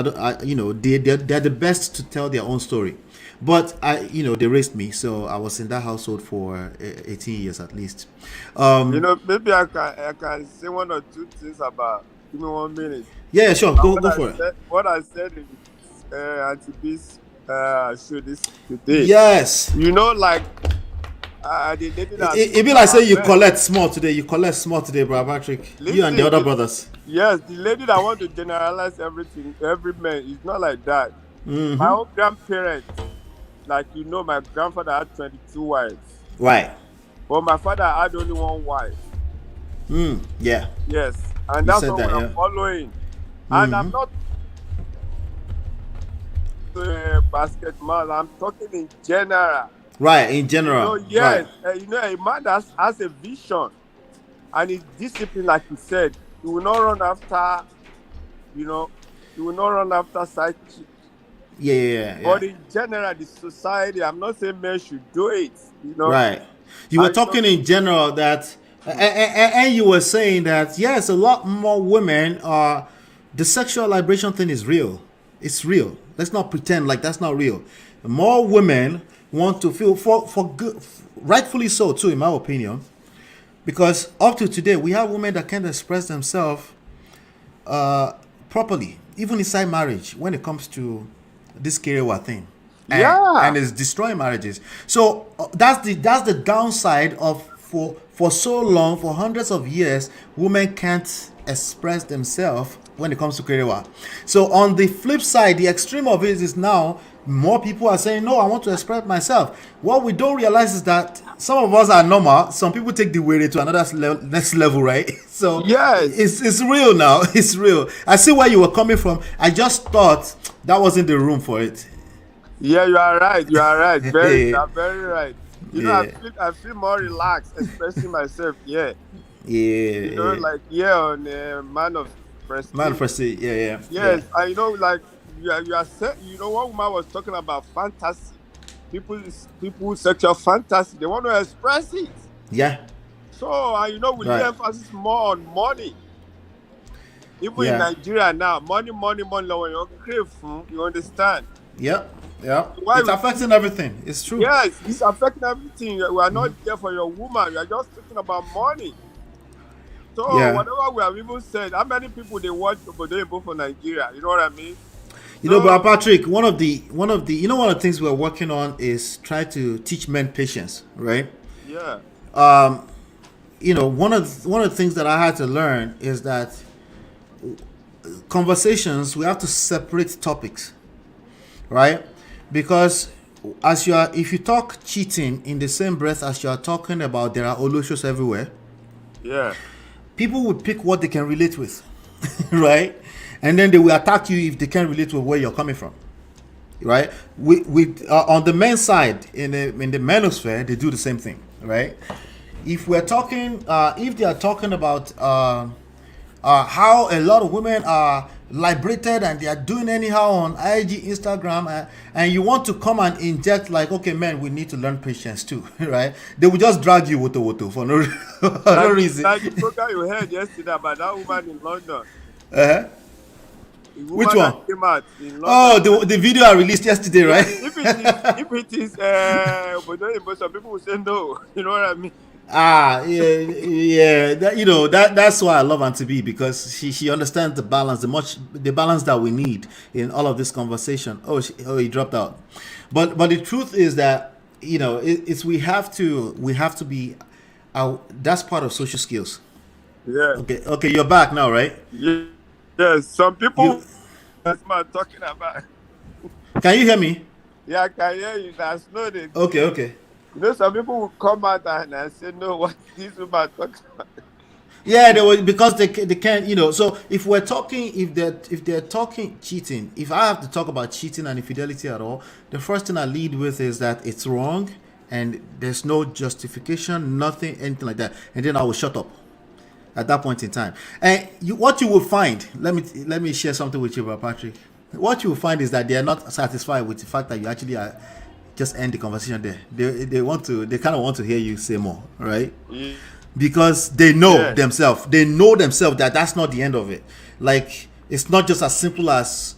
you know, they're the best to tell their own story. But you know, they raised me, so I was in that household for 18 years at least. You know, maybe I can say one or two things about. Give me 1 minute. Yeah, sure. Go for it. What I said in Aunty B's show this today. Yes. You know, like it be like say you collect small today. You collect small today, bro, Patrick. Listen, you and the other brothers. Yes, the lady that want to generalize everything, every man, is not like that. My own grandparents, like you know, my grandfather had 22 wives. Right. But my father had only one wife. Yeah. Yes, and that's what I'm following. And I'm not basketball. I'm talking in general. Right, in general. You know, yes, right. You know, a man that has a vision and is disciplined, like you said, he will not run after, you know, he will not run after side chicks. Yeah. But in general, the society, I'm not saying men should do it. You know, right? You were talking in general that, and you were saying that yes, a lot more women are. The sexual liberation thing is real. It's real. Let's not pretend like that's not real. More women want to feel for good, rightfully so too, in my opinion, because up to today we have women that can't express themselves properly, even inside marriage, when it comes to this Kerewa thing, and it's destroying marriages. So that's the downside of for so long, for hundreds of years, women can't express themselves when it comes to Kerewa. So on the flip side, the extreme of it is now more people are saying, no, I want to express myself. What we don't realize is that some of us are normal. Some people take the way to another next level, right? So Yes. it's real now. It's real. I see where you were coming from. I just thought that wasn't the room for it. Yeah, you are right. You are right. You are very right. You know, Yeah. I feel more relaxed expressing myself. Yeah. Yeah. You know, like on Man of Prestige. Man for see. Yeah. Yes, I know. Like you are you know, one woman was talking about fantasy. People sexual fantasy. They want to express it. Yeah. So you know, we Right. lay emphasis more on money. Even in Yeah. Nigeria now, money. When you crave, you understand? Yeah. Yeah. Why It's we- affecting everything. It's true. Yes, it's affecting everything. We are not there for your woman. We are just talking about money. So Yeah. whatever we have even said, how many people they watch Obodo for Nigeria? You know what I mean? You know, but Patrick, one of the one of the things we're working on is try to teach men patience, right? Yeah. You know, one of the things that I had to learn is that conversations, we have to separate topics, right? Because if you talk cheating in the same breath as you are talking about there are olushos everywhere, Yeah. people would pick what they can relate with, right? And then they will attack you if they can't relate with where you're coming from, right? On the men's side, in the manosphere, they do the same thing, right? If we're talking, if they are talking about how a lot of women are liberated and they are doing anyhow on IG, Instagram, and you want to come and inject like, okay, man, we need to learn patience too, right? They will just drag you woto for no reason. Like the program you heard yesterday about that woman in London. Uh-huh. The woman Which one? that came out in Oh, London. the video I released yesterday, right? If it is but some people will say no. You know what I mean? Yeah. That's why I love Aunty B, because she understands the balance, the balance that we need in all of this conversation. He dropped out. But the truth is that it's we have to be. That's part of social skills. Yeah. Okay, you're back now, right? Yeah. Yes. Some people that's what I'm talking about. Can you hear me? Yeah, I can hear you. That's not it. Okay. You know, some people will come out and say, no, what this woman talking about? Yeah, because they can't, so if we're talking, if they're talking cheating, if I have to talk about cheating and infidelity at all, the first thing I lead with is that it's wrong and there's no justification, nothing, anything like that, and then I will shut up at that point in time. And what you will find, let me share something with you, Brother Patrick. What you will find is that they are not satisfied with the fact that you actually are just end the conversation there. They kind of want to hear you say more, right? Yeah. Because they know themselves. They know themselves that that's not the end of it. Like, it's not just as simple as,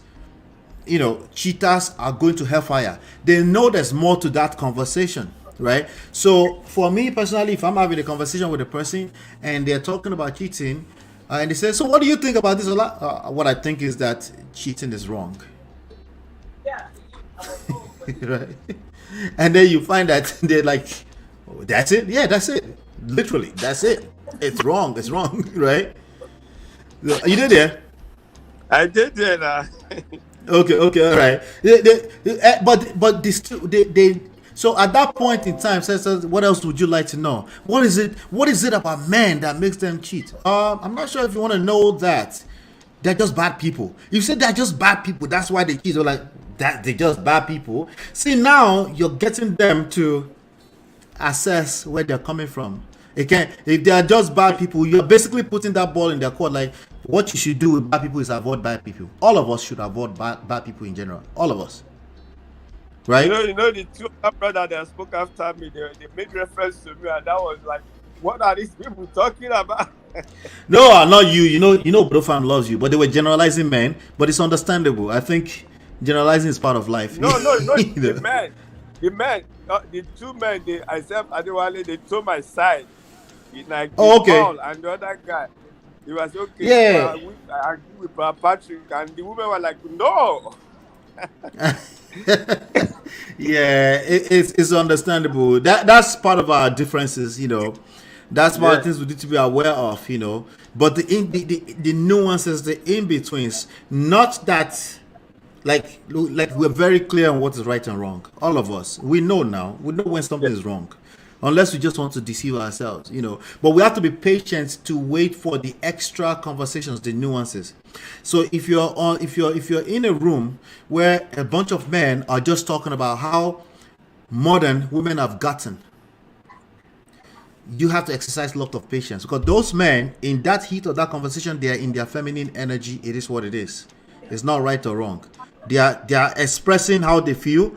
cheaters are going to hellfire. They know there's more to that conversation, right? So for me personally, if I'm having a conversation with a person and they're talking about cheating, and they say, so what do you think about this? What I think is that cheating is wrong. Yeah. Right? And then you find that they're like, oh, that's it? Yeah, that's it. Literally, that's it. It's wrong, right? You did there? I did that. Okay, all right. But they so at that point in time, says, what else would you like to know? What is it about men that makes them cheat? I'm not sure if you want to know that. They're just bad people. You said they're just bad people, that's why they cheat. Or like that, they're just bad people. See, now you're getting them to assess where they're coming from. If they are just bad people, you're basically putting that ball in their court. Like, what you should do with bad people is avoid bad people. All of us should avoid bad people in general. All of us. Right? You know the two brothers that spoke after me, they made reference to me, and that was like, what are these people talking about? No, not you. You know, Brofam loves you, but they were generalizing men. But it's understandable. I think generalizing is part of life. No, the two men, I said Adewale, they told my side. Like okay. Paul and the other guy, he was okay. Yeah. I agree with Patrick, and the women were like, no. Yeah, it's understandable. That's part of our differences, That's one of the things we need to be aware of, But the nuances, the in betweens, not that like we're very clear on what is right and wrong. All of us, we know now. We know when something is wrong, unless we just want to deceive ourselves, you know. But we have to be patient to wait for the extra conversations, the nuances. So if you're in a room where a bunch of men are just talking about how modern women have gotten, you have to exercise a lot of patience, because those men, in that heat of that conversation, they are in their feminine energy. It is what it is. It's not right or wrong. They are expressing how they feel,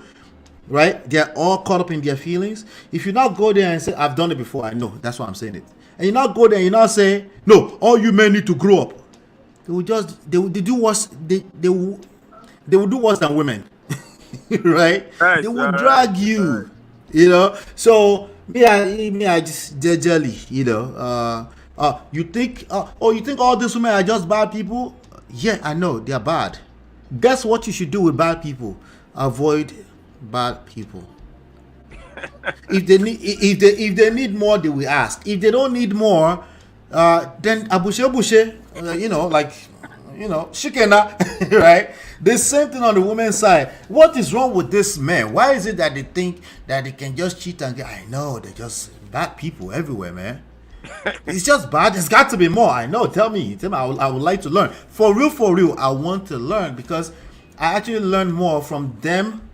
right? They are all caught up in their feelings. If you now go there and say, I've done it before, I know, that's why I'm saying it, and you now go there and you now say, no, all you men need to grow up, they will do worse. They will do worse than women. Right? They will drag you, you know. So me, I just jelly, you know. You think all these women are just bad people? Yeah, I know they are bad. Guess what you should do with bad people? Avoid bad people. If they need more, they will ask. If they don't need more, then abushe, you know, like, you know, shikena, right? The same thing on the women's side. What is wrong with this man? Why is it that they think that they can just cheat and get? I know, they're just bad people everywhere, man. It's just bad. There's got to be more. I know. Tell me. I would like to learn. For real, I want to learn, because I actually learn more from them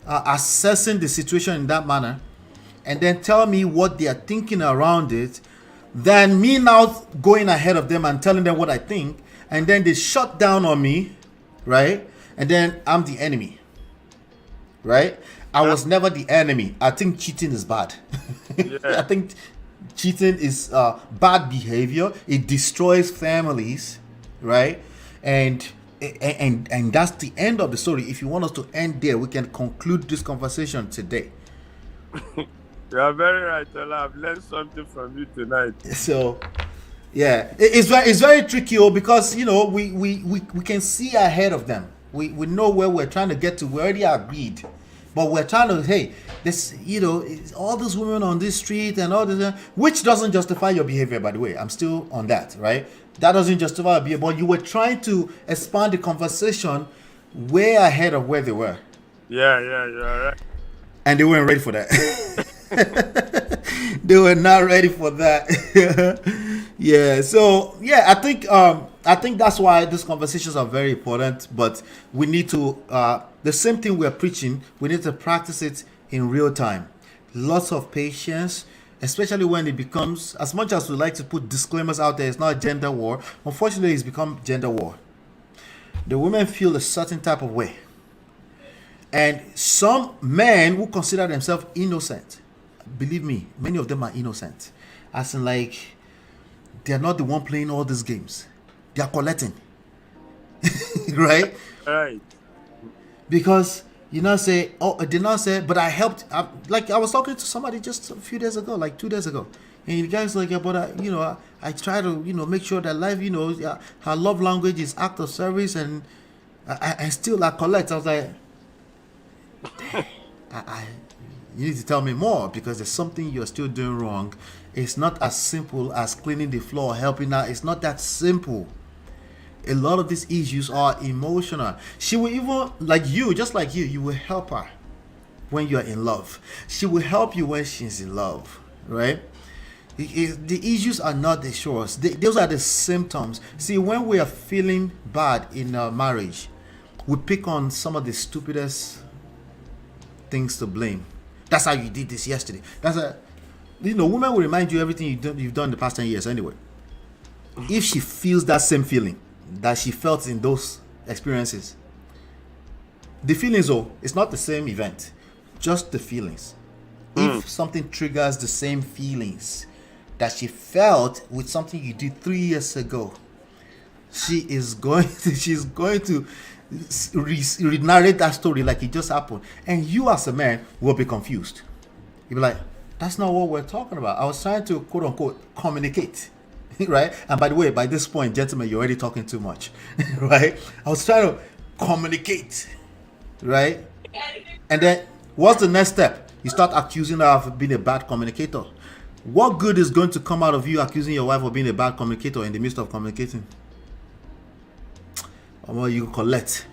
assessing the situation in that manner, and then tell me what they are thinking around it, than me now going ahead of them and telling them what I think, and then they shut down on me, right? And then I'm the enemy, right? I was never the enemy. I think cheating is bad. Yeah. I think cheating is bad behavior. It destroys families, right? And that's the end of the story. If you want us to end there, we can conclude this conversation today. You are very right, Ola. I've learned something from you tonight. So, yeah, it's very tricky, because you know we can see ahead of them. We know where we're trying to get to. We already agreed, but we're trying to, hey, this, you know, all these women on this street and all this, which doesn't justify your behavior, by the way. I'm still on that, right? That doesn't justify your behavior, but you were trying to expand the conversation way ahead of where they were. Yeah, you're right. And they weren't ready for that. They were not ready for that. Yeah, so yeah, I think that's why these conversations are very important. But we need to the same thing we're preaching, we need to practice it in real time. Lots of patience, especially when it becomes, as much as we like to put disclaimers out there, it's not gender war. Unfortunately, it's become gender war. The women feel a certain type of way, and some men who consider themselves innocent, believe me, many of them are innocent, as in, like, they're not the one playing all these games. They are collecting. Right? Because you know, say, oh, I did not say, but I helped. Like, I was talking to somebody just a few days ago, like 2 days ago, and the guy's like, yeah, but you know, I try to, you know, make sure that life, you know, her love language is act of service, and I still collect. I was like, you need to tell me more, because there's something you're still doing wrong. It's not as simple as cleaning the floor, helping out. It's not that simple. A lot of these issues are emotional. She will even, like you, just like you will help her when you're in love. She will help you when she's in love, right? The issues are not the shores. Those are the symptoms. See, when we are feeling bad in our marriage, we pick on some of the stupidest things to blame. That's how you did this yesterday. Women will remind you everything you've done in the past 10 years anyway. If she feels that same feeling that she felt in those experiences, the feelings, it's not the same event, just the feelings. If something triggers the same feelings that she felt with something you did 3 years ago, she's going to narrate that story like it just happened, and you as a man will be confused. You'll be like, that's not what we're talking about. I was trying to, quote unquote, communicate. Right? And by the way, by this point, gentlemen, you're already talking too much. Right? I was trying to communicate. Right? And then what's the next step? You start accusing her of being a bad communicator. What good is going to come out of you accusing your wife of being a bad communicator in the midst of communicating? Or you collect.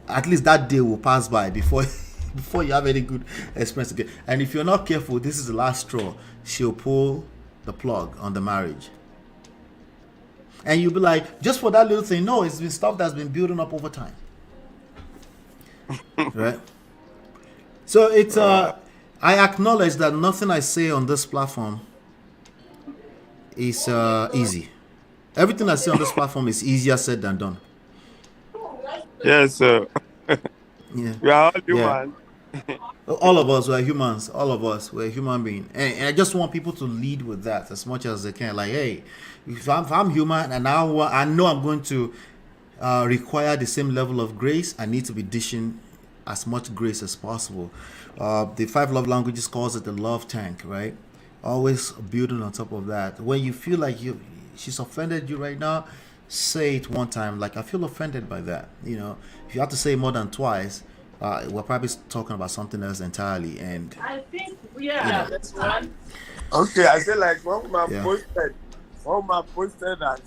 at least that day will pass by before before you have any good experience again. And if you're not careful, this is the last straw. She'll pull the plug on the marriage. And you'll be like, just for that little thing. No, it's been stuff that's been building up over time. Right? So it's I acknowledge that nothing I say on this platform is easy. Everything I say on this platform is easier said than done. Yes, sir. Yeah. We are all human. Yeah. All of us, we're humans. All of us, we're human beings. And I just want people to lead with that as much as they can. Like, hey, if I'm human and I know I'm going to require the same level of grace, I need to be dishing as much grace as possible. The 5 love languages calls it the love tank, right? Always building on top of that. When you feel like she's offended you right now, say it one time. Like, I feel offended by that. You know, if you have to say it more than twice, we're probably talking about something else entirely. And I think, yeah, that's one. Okay, I say like one man Yeah. posted that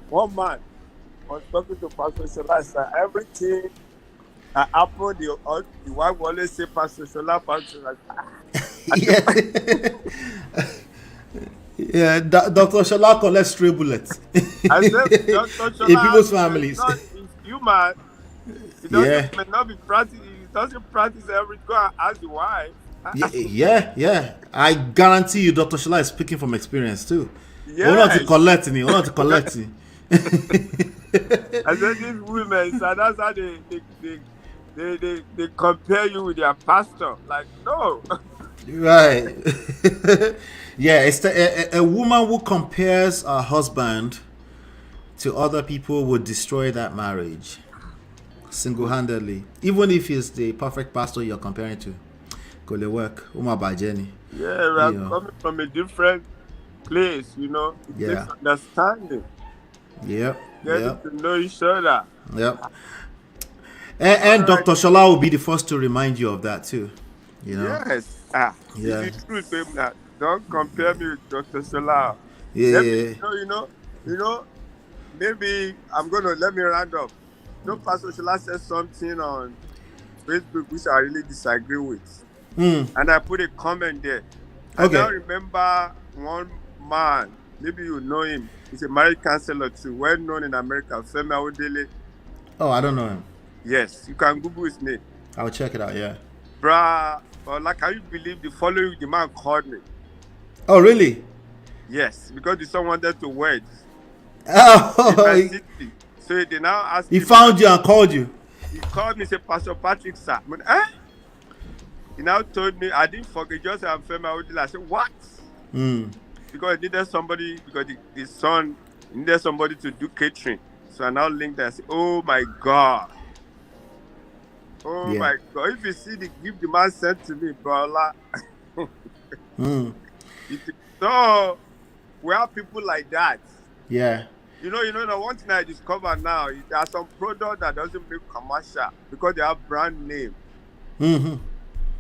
one man was talking to Pastor Shola, said everything happened, the wife always say Pastor Shola, Pastor Shola. Yeah, Dr. Shola collects stray bullets I said, Dr. Shola, in people's families. He's human. He doesn't may not be practice. He doesn't practice every. Go and ask the wife. Yeah. I guarantee you, Dr. Shola is speaking from experience too. Yeah. We're not to collect me. We're not to collect me. I said these women, so that's how they compare you with their pastor. Like, no. Right. Yeah, it's a woman who compares her husband to other people would destroy that marriage single-handedly, even if he's the perfect pastor you're comparing to. Go to work. Jenny. Yeah, we are coming from a different place, you know. It takes understanding. Yep. Getting to know each other. Yep. And Dr. Shola will be the first to remind you of that too. You know? Yes. Yeah. It's the truth, babe. Don't compare me with Dr. Shola. Yeah. You know, maybe let me round up. You know, Pastor Shola said something on Facebook which I really disagree with. And I put a comment there. I now remember one man, maybe you know him. He's a marriage counselor too, well known in America, Femi Awodele. Oh, I don't know him. Yes, you can Google his name. I'll check it out, yeah. Bruh, like, can you believe the following the man called me? Oh, really? Yes, because the son wanted to wed. Oh, so they now asked he found you and called you. He called me, said, Pastor Patrick, sir. He now told me, I didn't forget, just I'm Femi. I said, what? Because he needed somebody, because the son needed somebody to do catering. So I now linked that. I said, oh my God. Oh my God. If you see the gift the man sent to me, bro. So we have people like that. Yeah. You know, the one thing I discovered now, there are some products that doesn't make commercial because they have brand name.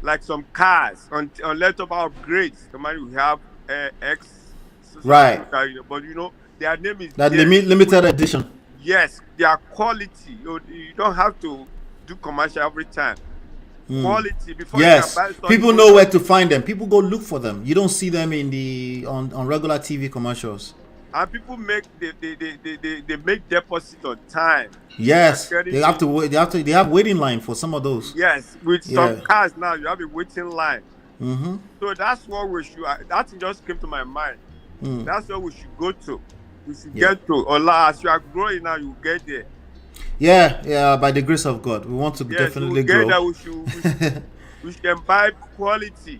Like some cars on laptop upgrades. The man we have X. Right. But you know, their name is that limited edition. Yes, their quality. You don't have to do commercial every time. Quality before you can buy something. People know where to find them. People go look for them. You don't see them in on regular TV commercials. And people make they make deposit on time. Yes, they have to wait. They have waiting line for some of those. Yes, with some cars now you have a waiting line. So that's what we should. That just came to my mind. That's what we should go to. We should get to. Allah, as you are growing now, you get there. Yeah. By the grace of God, we want to definitely grow. There, we should imbibe quality.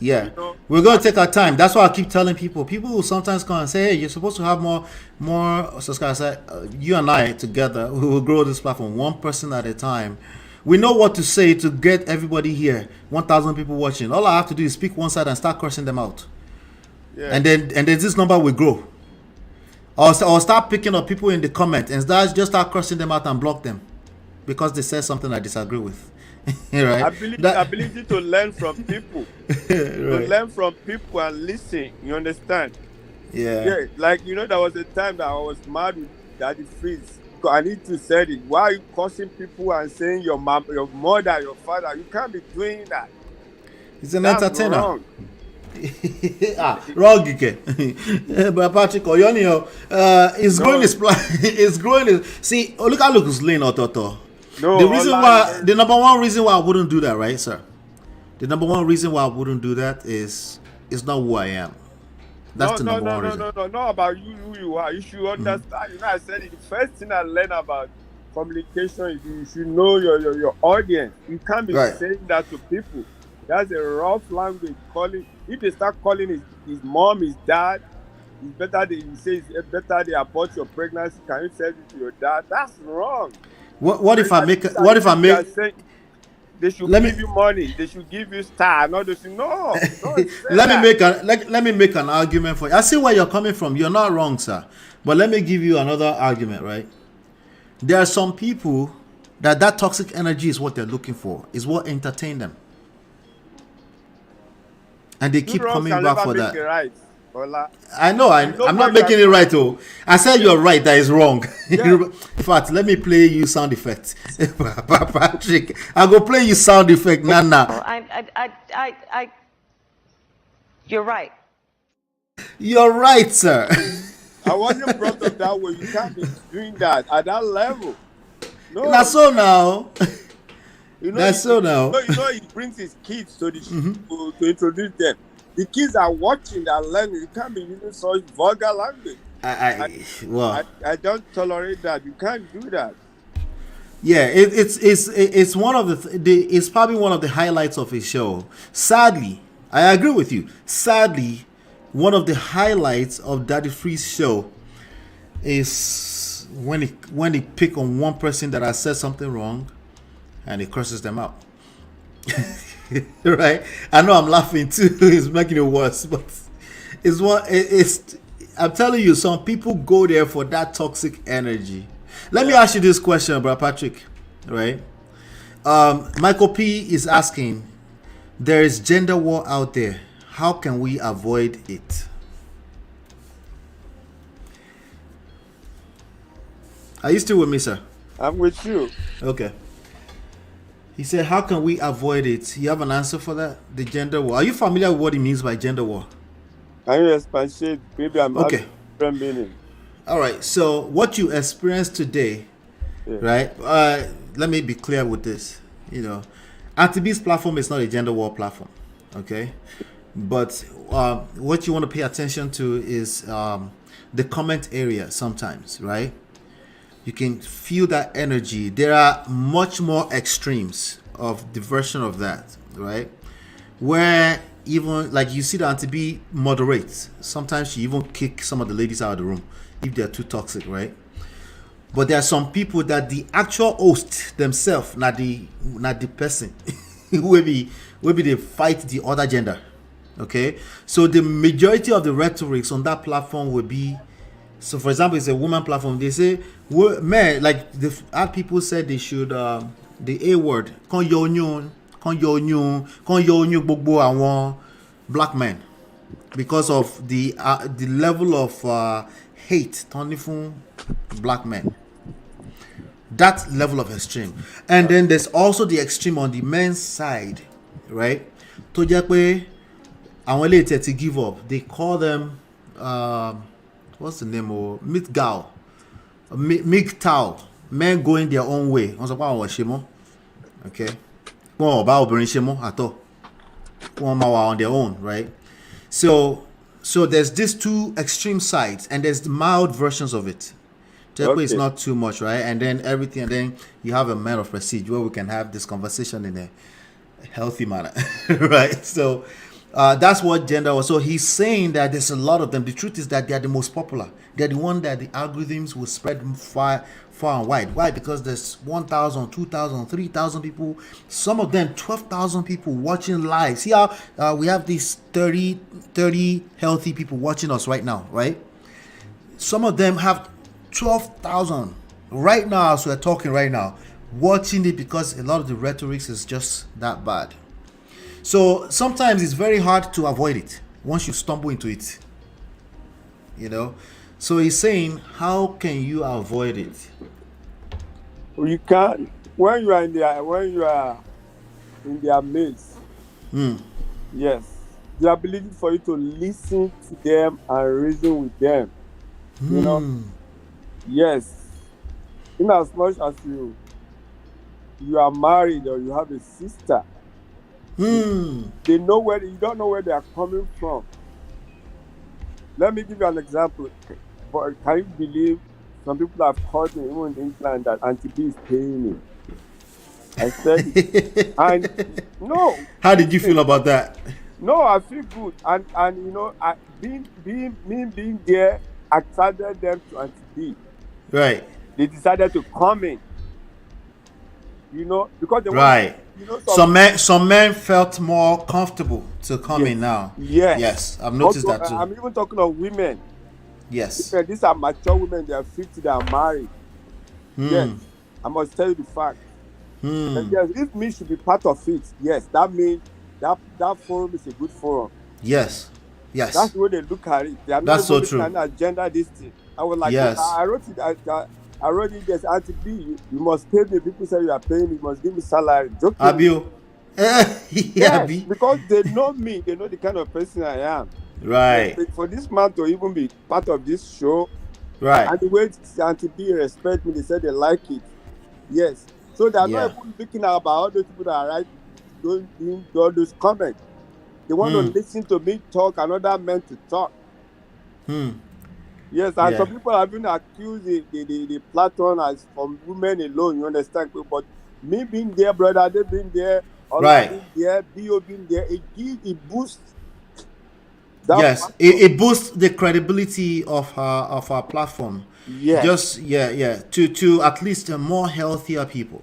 Yeah, we're going to take our time. That's why I keep telling people. People will sometimes come and say, hey, you're supposed to have more subscribers. You and I together, we will grow this platform one person at a time. We know what to say to get everybody here. 1,000 people watching. All I have to do is speak one side and start cursing them out. And then this number will grow. Or start picking up people in the comments and just start cursing them out and block them because they said something I disagree with. Right? Ability to learn from people. To learn from people and listen. You understand? Yeah. Like, there was a time that I was mad with Daddy Freeze I need to say it. Why are you cursing people and saying your mom, your mother, your father? You can't be doing that. He's an That's entertainer. wrong. Wrong again. But Patrick Oyonio is growing his plan. Is growing his. See, look at Lucas Lane Ototo. No, The reason why, the number one reason why I wouldn't do that, right, sir? The number one reason why I wouldn't do that is not who I am. That's the number one reason. No, not about you, who you are. You should understand. You know, I said it. The first thing I learned about communication is you should know your audience. You can't be saying that to people. That's a rough language. Calling, if they start calling his mom, his dad, it's better they say it's better they abort your pregnancy. Can you tell it to your dad? That's wrong. What if I make? They should give you money. They should give you star. No, they should no. Let me make an argument for you. I see where you're coming from. You're not wrong, sir. But let me give you another argument, right? There are some people that toxic energy is what they're looking for. Is what entertain them. And they keep coming back for that. Right, I know. I'm not making it right, though. I said you're right. That is wrong. Yeah. In fact, let me play you sound effects. Patrick, I go play you sound effect. Nana. I you're right. You're right, sir. I wasn't brought up that way. You can't be doing that at that level. No. That's so now. You know, that's so now. You know, he brings his kids to the to introduce them. The kids are watching that language. You can't be using such vulgar language. I don't tolerate that. You can't do that. Yeah, it's one of it's probably one of the highlights of his show. Sadly, I agree with you. Sadly, one of the highlights of Daddy Free's show is when he pick on one person that has said something wrong, and he curses them out. Right? I know I'm laughing too. It's making it worse, but I'm telling you, some people go there for that toxic energy. Let me ask you this question, bro, Patrick. Right? Michael P is asking, there is gender war out there. How can we avoid it? Are you still with me, sir? I'm with you. Okay. He said, how can we avoid it? You have an answer for that? The gender war. Are you familiar with what he means by gender war? Can you expatiate? Maybe I'm okay. Different meaning. All right. So what you experienced today, right? Let me be clear with this. You know, Aunty B's platform is not a gender war platform. Okay. But what you want to pay attention to is the comment area sometimes, right? You can feel that energy. There are much more extremes of the version of that, right? Where even like you see the Aunty B moderates. Sometimes she even kick some of the ladies out of the room if they're too toxic, right? But there are some people that the actual host themselves, not the person, maybe they fight the other gender. Okay, so the majority of the rhetorics on that platform will be. So, for example, it's a woman platform. They say, men, like the other people said they should, the A word, kon yo nyun, gbogbo àwọn black men, because of the level of hate turning from black men. That level of extreme. And then there's also the extreme on the men's side, right? To jẹ́ pé àwọn eléyìí to give up. They call them, what's the name? MGTOW. MGTOW. Men going their own way. Okay. On their own, right? So there's these two extreme sides, and there's the mild versions of it. Okay. It's not too much, right? And then everything, and then you have a man of prestige where we can have this conversation in a healthy manner, right? So that's what gender was. So he's saying that there's a lot of them. The truth is that they are the most popular. They're the one that the algorithms will spread far and wide. Why? Because there's 1,000, 2,000, 3,000 people. Some of them 12,000 people watching live. See how we have these 30 healthy people watching us right now, right? Some of them have 12,000 right now as we're talking right now, watching it, because a lot of the rhetoric is just that bad. So sometimes it's very hard to avoid it once you stumble into it, you know. So he's saying, how can you avoid it? You can't when you are in their midst. Yes, the ability for you to listen to them and reason with them. You know, yes. In as much as you are married or you have a sister, they know where you don't know where they are coming from. Let me give you an example. But can you believe some people have called me even in England that Aunty B is paying me? I said, and no. How did you feel about that? No, I feel good, and you know, being there attracted them to Aunty B. Right. They decided to come in. You know, because they right. You know, some men felt more comfortable to come in now. Yes, I've noticed that too. I'm even talking of women. Yes. These are mature women. They are 50. They are married. Yes, I must tell you the fact. Yes, if me should be part of it, yes, that means that forum is a good forum. Yes. That's the way they look at it. They are That's so true. An agenda this thing. I was like, yes. I wrote it. I wrote it. There's Aunty B. You must pay me. People say you are paying me. You must give me salary. Abio. Yes, because they know me. They know the kind of person I am. Right. For this man to even be part of this show. Right. And the way Aunty B respect me, they said they like it. Yes. So they are not even looking about all those people that are right, doing all those comments. They want to listen to me talk and other men to talk. Yes, and some people have been accused the platform as from women alone, you understand? But me being there, brother, they being there, all being there, BO being there, it boosts. It boosts the credibility of our platform. Yes. To at least more healthier people.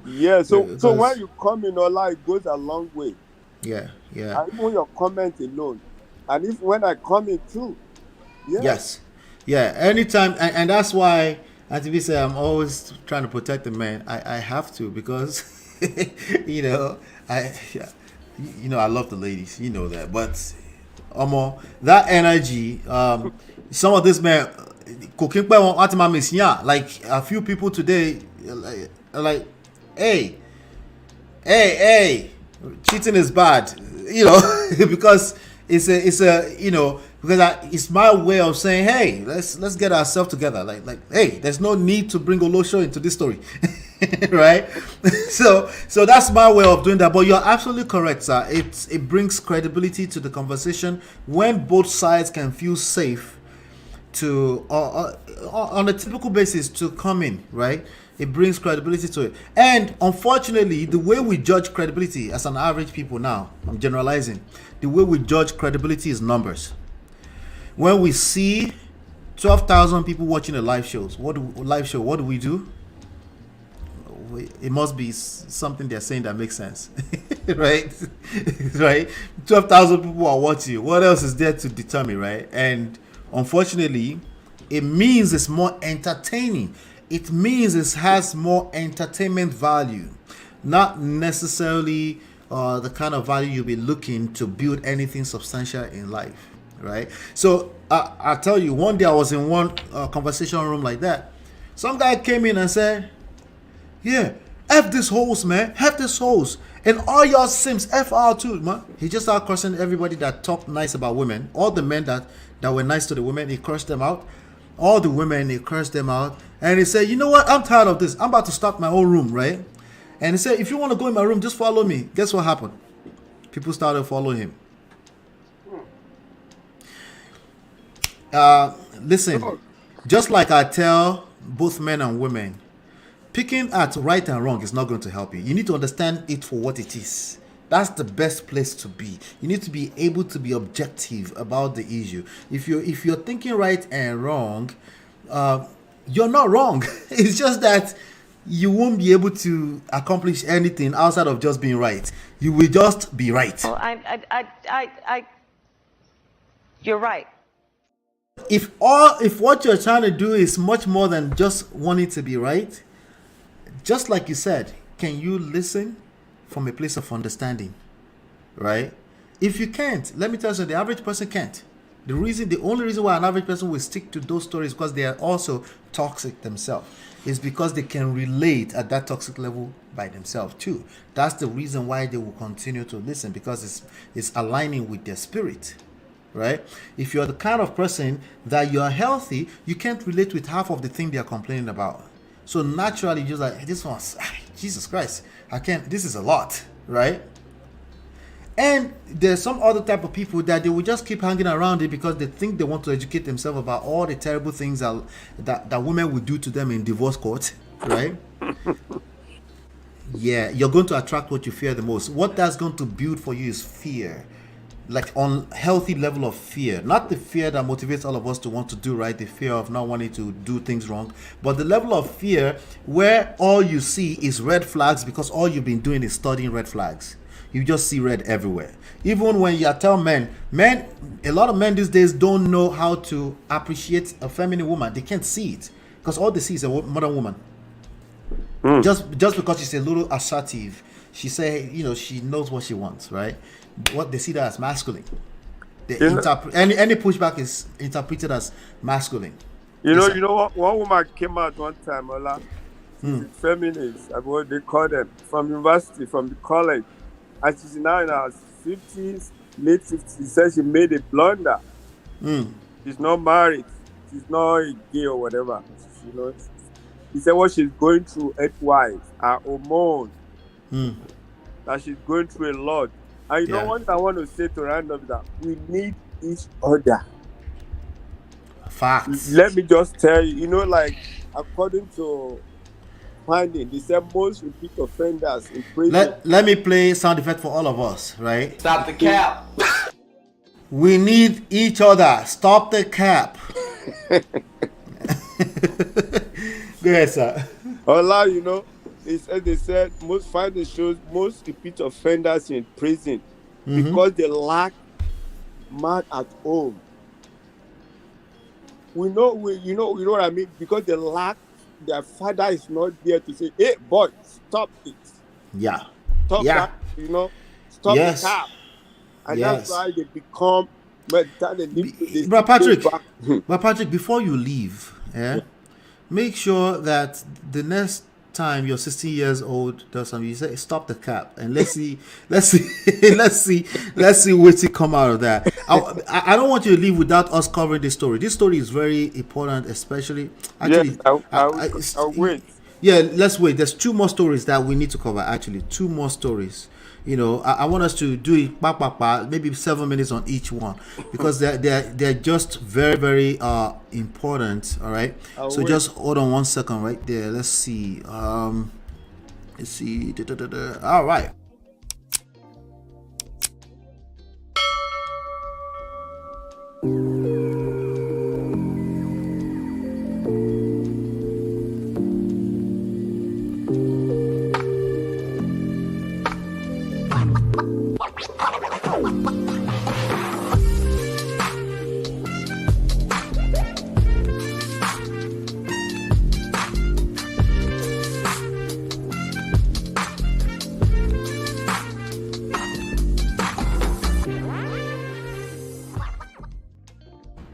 Yeah. So when you come in, it goes a long way. Yeah. And even your comment alone, and when I come in too. Yes. Anytime, and that's why, as we say, I'm always trying to protect the men. I have to, because I love the ladies. You know that, but that energy. Some of this men cooking like a few people today, like, hey, cheating is bad, because it's a because it's my way of saying, hey, let's get ourselves together. Like, hey, there's no need to bring Olosho into this story, right? So that's my way of doing that. But you're absolutely correct, sir. It brings credibility to the conversation when both sides can feel safe to on a typical basis to come in, right? It brings credibility to it. And unfortunately, the way we judge credibility as an average people now, I'm generalizing, the way we judge credibility is numbers. When we see 12,000 people watching a live show, what do we do? It must be something they're saying that makes sense, right? Right? 12,000 people are watching. What else is there to determine, right? And unfortunately, it means it's more entertaining. It means it has more entertainment value, not necessarily the kind of value you'll be looking to build anything substantial in life, right? So I tell you, one day I was in one conversation room like that. Some guy came in and said, yeah, F this hoes, man, F this hoes. And all y'all sims, FR too, man. He just started cursing everybody that talked nice about women. All the men that were nice to the women, he cursed them out. All the women, he cursed them out. And he said, you know what? I'm tired of this. I'm about to start my own room, right? And he said, if you want to go in my room, just follow me. Guess what happened? People started following him. Listen, just like I tell both men and women, picking at right and wrong is not going to help you. You need to understand it for what it is. That's the best place to be. You need to be able to be objective about the issue. If you're thinking right and wrong, you're not wrong. It's just that you won't be able to accomplish anything outside of just being right. You will just be right. Well, you're right. If what you're trying to do is much more than just wanting to be right, just like you said, can you listen from a place of understanding, right? If you can't, let me tell you, the average person can't. The only reason why an average person will stick to those stories is because they are also toxic themselves. is because they can relate at that toxic level by themselves too. That's the reason why they will continue to listen, because it's aligning with their spirit, right? If you're the kind of person that you're healthy, you can't relate with half of the thing they're complaining about. So naturally, you're just like, this one's, Jesus Christ, I can't, this is a lot, right? And there's some other type of people that they will just keep hanging around it because they think they want to educate themselves about all the terrible things that women will do to them in divorce court, right? Yeah, you're going to attract what you fear the most. What that's going to build for you is fear, like unhealthy level of fear. Not the fear that motivates all of us to want to do right, the fear of not wanting to do things wrong, but the level of fear where all you see is red flags because all you've been doing is studying red flags. You just see red everywhere. Even when you tell men, a lot of men these days don't know how to appreciate a feminine woman. They can't see it because all they see is a modern woman. Just because she's a little assertive, she say, she knows what she wants, right? What they see that as masculine. Any pushback is interpreted as masculine. You know what? One woman came out one time, Ola, feminists, what they call them, from university, from the college. And she's now in her 50s, late 50s. She said she made a blunder. She's not married. She's not a gay or whatever. He said what she's going through health-wise, her hormone, that she's going through a lot. And you know what I want to say to round up that we need each other. Facts. Let me just tell you, like according to finding, they said most repeat offenders in prison. Let me play sound effect for all of us, right? Stop the cap. We need each other. Stop the cap. Go ahead, sir. Allah, they said most findings shows most repeat offenders in prison because they lack man at home. You know what I mean? Because they lack, their father is not there to say, hey, boy, stop it. Yeah. Stop that, stop the cap. And that's why they become, But Patrick, before you leave, make sure that the next time you're 16 years old does something, you say stop the cap and let's see let's see what to come out of that. I don't want you to leave without us covering this story. This story is very important, especially actually. Yes, I'll wait. Yeah, let's wait. There's 2 more stories that we need to cover. Actually, 2 more stories. I want us to do it maybe 7 minutes on each one because they're just very, very important. All right. So just hold on 1 second right there. Let's see. Let's see.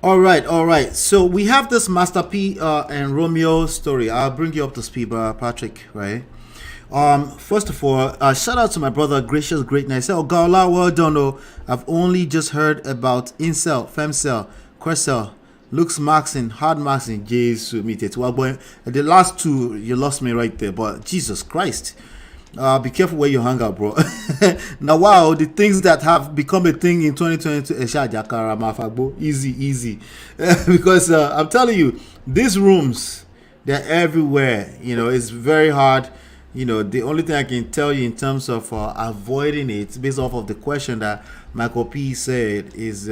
All right. All right. So we have this Master P and Romeo story. I'll bring you up to speed, Patrick, right? First of all, shout out to my brother Gracious Greatness. Oh, Gaula, well done. Oh, I've only just heard about incel, femcel, quercel, looks maxing, hard maxing, Jesus, meet it. Well, boy, the last 2 you lost me right there, but Jesus Christ. Be careful where you hang out, bro. Now, wow, the things that have become a thing in 2022, easy. Because I'm telling you, these rooms, they're everywhere. It's very hard. The only thing I can tell you in terms of avoiding it, based off of the question that Michael P said, is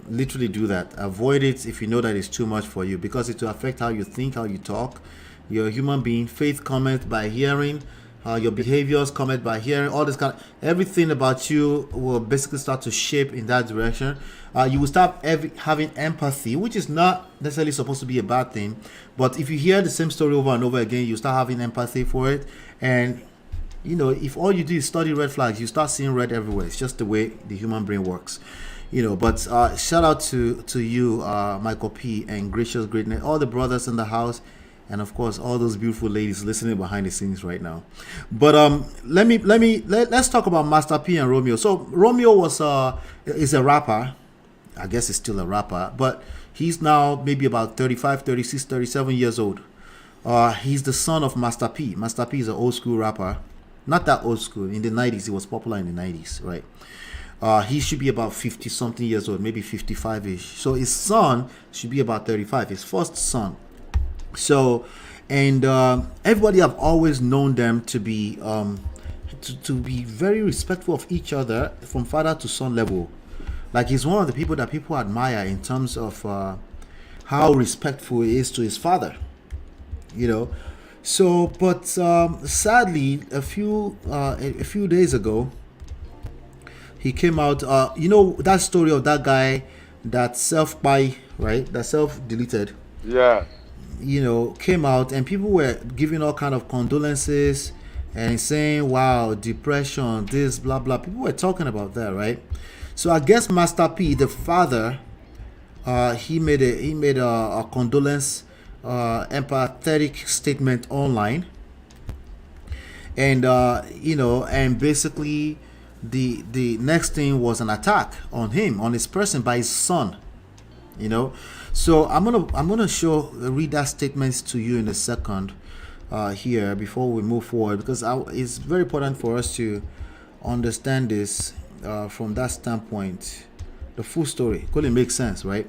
literally do that. Avoid it if you know that it's too much for you, because it will affect how you think, how you talk. You're a human being. Faith comment by hearing. Your behaviors comment by hearing. All this everything about you will basically start to shape in that direction. You will start having empathy, which is not necessarily supposed to be a bad thing. But if you hear the same story over and over again, you start having empathy for it. And if all you do is study red flags, you start seeing red everywhere. It's just the way the human brain works. But shout out to you, Michael P and Gracious Greatness, all the brothers in the house. and of course all those beautiful ladies listening behind the scenes right now. But let's talk about Master P and Romeo. So Romeo is a rapper. I guess he's still a rapper, but he's now maybe about 35, 36, 37 years old. He's the son of Master P. Master P is an old school rapper. Not that old school. In the 90s, he was popular in the 90s, right? He should be about 50 something years old, maybe 55-ish. So his son should be about 35, his first son. So, and everybody have always known them to be to be very respectful of each other from father to son level. Like, he's one of the people that people admire in terms of how respectful he is to his father, you know. So, but sadly, a few days ago, he came out. You know that story of that guy that self-buy, right? That self-deleted. Yeah. You know, came out and people were giving all kind of condolences and saying, "Wow, depression, this, blah blah." People were talking about that, right? So I guess Master P, the father, he made a condolence, empathetic statement online, and you know, and basically the next thing was an attack on him, on his person, by his son, you know. So I'm gonna read that statement to you in a second here before we move forward, because it's very important for us to understand this from that standpoint, the full story. Could it make sense, right?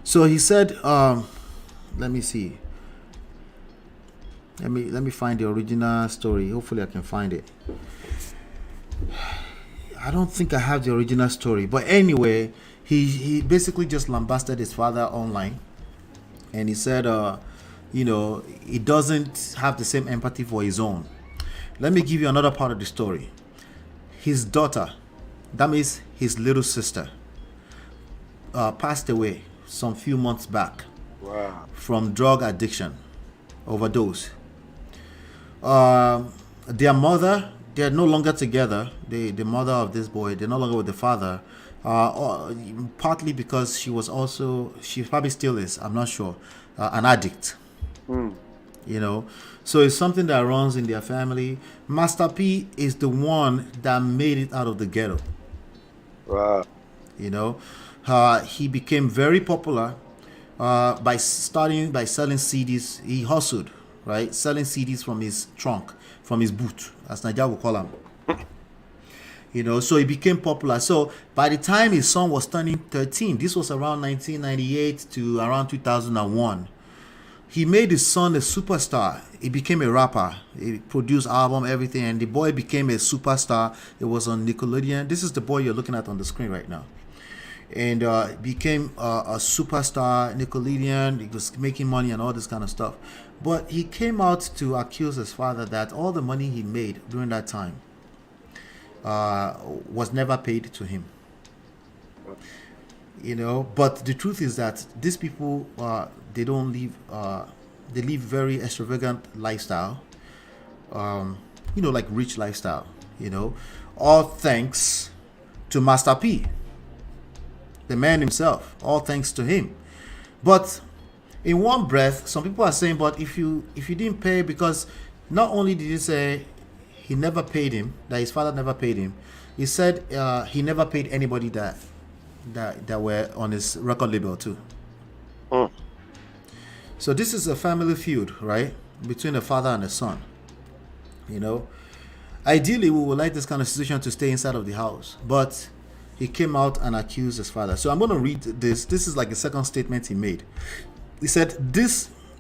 So he said, let me see. Let me find the original story. Hopefully I can find it. I don't think I have the original story, but anyway, he basically just lambasted his father online, and he said, you know, he doesn't have the same empathy for his own. Let me give you another part of the story. His daughter, that means his little sister, passed away some few months back. Wow. From drug addiction, overdose. Their mother, they're no longer together. The mother of this boy, they're no longer with the father. Partly because she probably still is, I'm not sure, an addict. You know, so it's something that runs in their family. Master P is the one that made it out of the ghetto. Wow. You know, he became very popular by selling CDs. He hustled, right, selling CDs from his trunk, from his boot, as Naija will call him. You know, so he became popular. So by the time his son was turning 13, this was around 1998 to around 2001, he made his son a superstar. He became a rapper. He produced album, everything, and the boy became a superstar. It was on Nickelodeon. This is the boy you're looking at on the screen right now. And became a superstar, Nickelodeon. He was making money and all this kind of stuff. But he came out to accuse his father that all the money he made during that time was never paid to him. You know, but the truth is that these people, they don't live, they live very extravagant lifestyle, you know, like rich lifestyle, you know, all thanks to Master P, the man himself, all thanks to him. But in one breath, some people are saying, but if you didn't pay, because not only did he say he never paid him, that his father never paid him, he said he never paid anybody that were on his record label too. So this is a family feud, right, between the father and the son. You know, ideally we would like this kind of situation to stay inside of the house, but he came out and accused his father. So I'm going to read this. This is like the second statement he made. He said,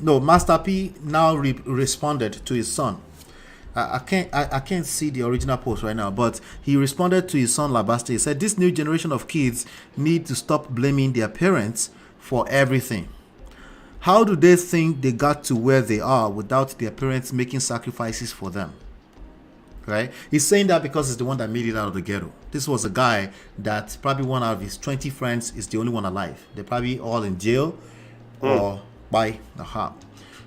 Master P now responded to his son. I can't see the original post right now, but he responded to his son Labaste. He said, this new generation of kids need to stop blaming their parents for everything. How do they think they got to where they are without their parents making sacrifices for them? Right? He's saying that because he's the one that made it out of the ghetto. This was a guy that probably one out of his 20 friends is the only one alive. They're probably all in jail or by the heart.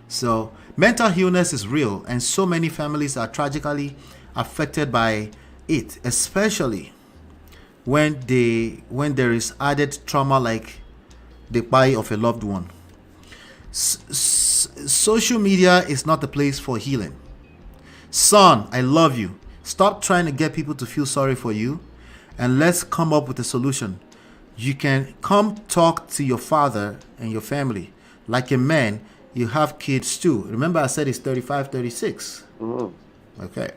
So mental illness is real, and so many families are tragically affected by it, especially when there is added trauma like the death of a loved one. Social media is not the place for healing. Son, I love you. Stop trying to get people to feel sorry for you, and let's come up with a solution. You can come talk to your father and your family. Like a man, you have kids too. Remember I said it's 35, 36. Okay.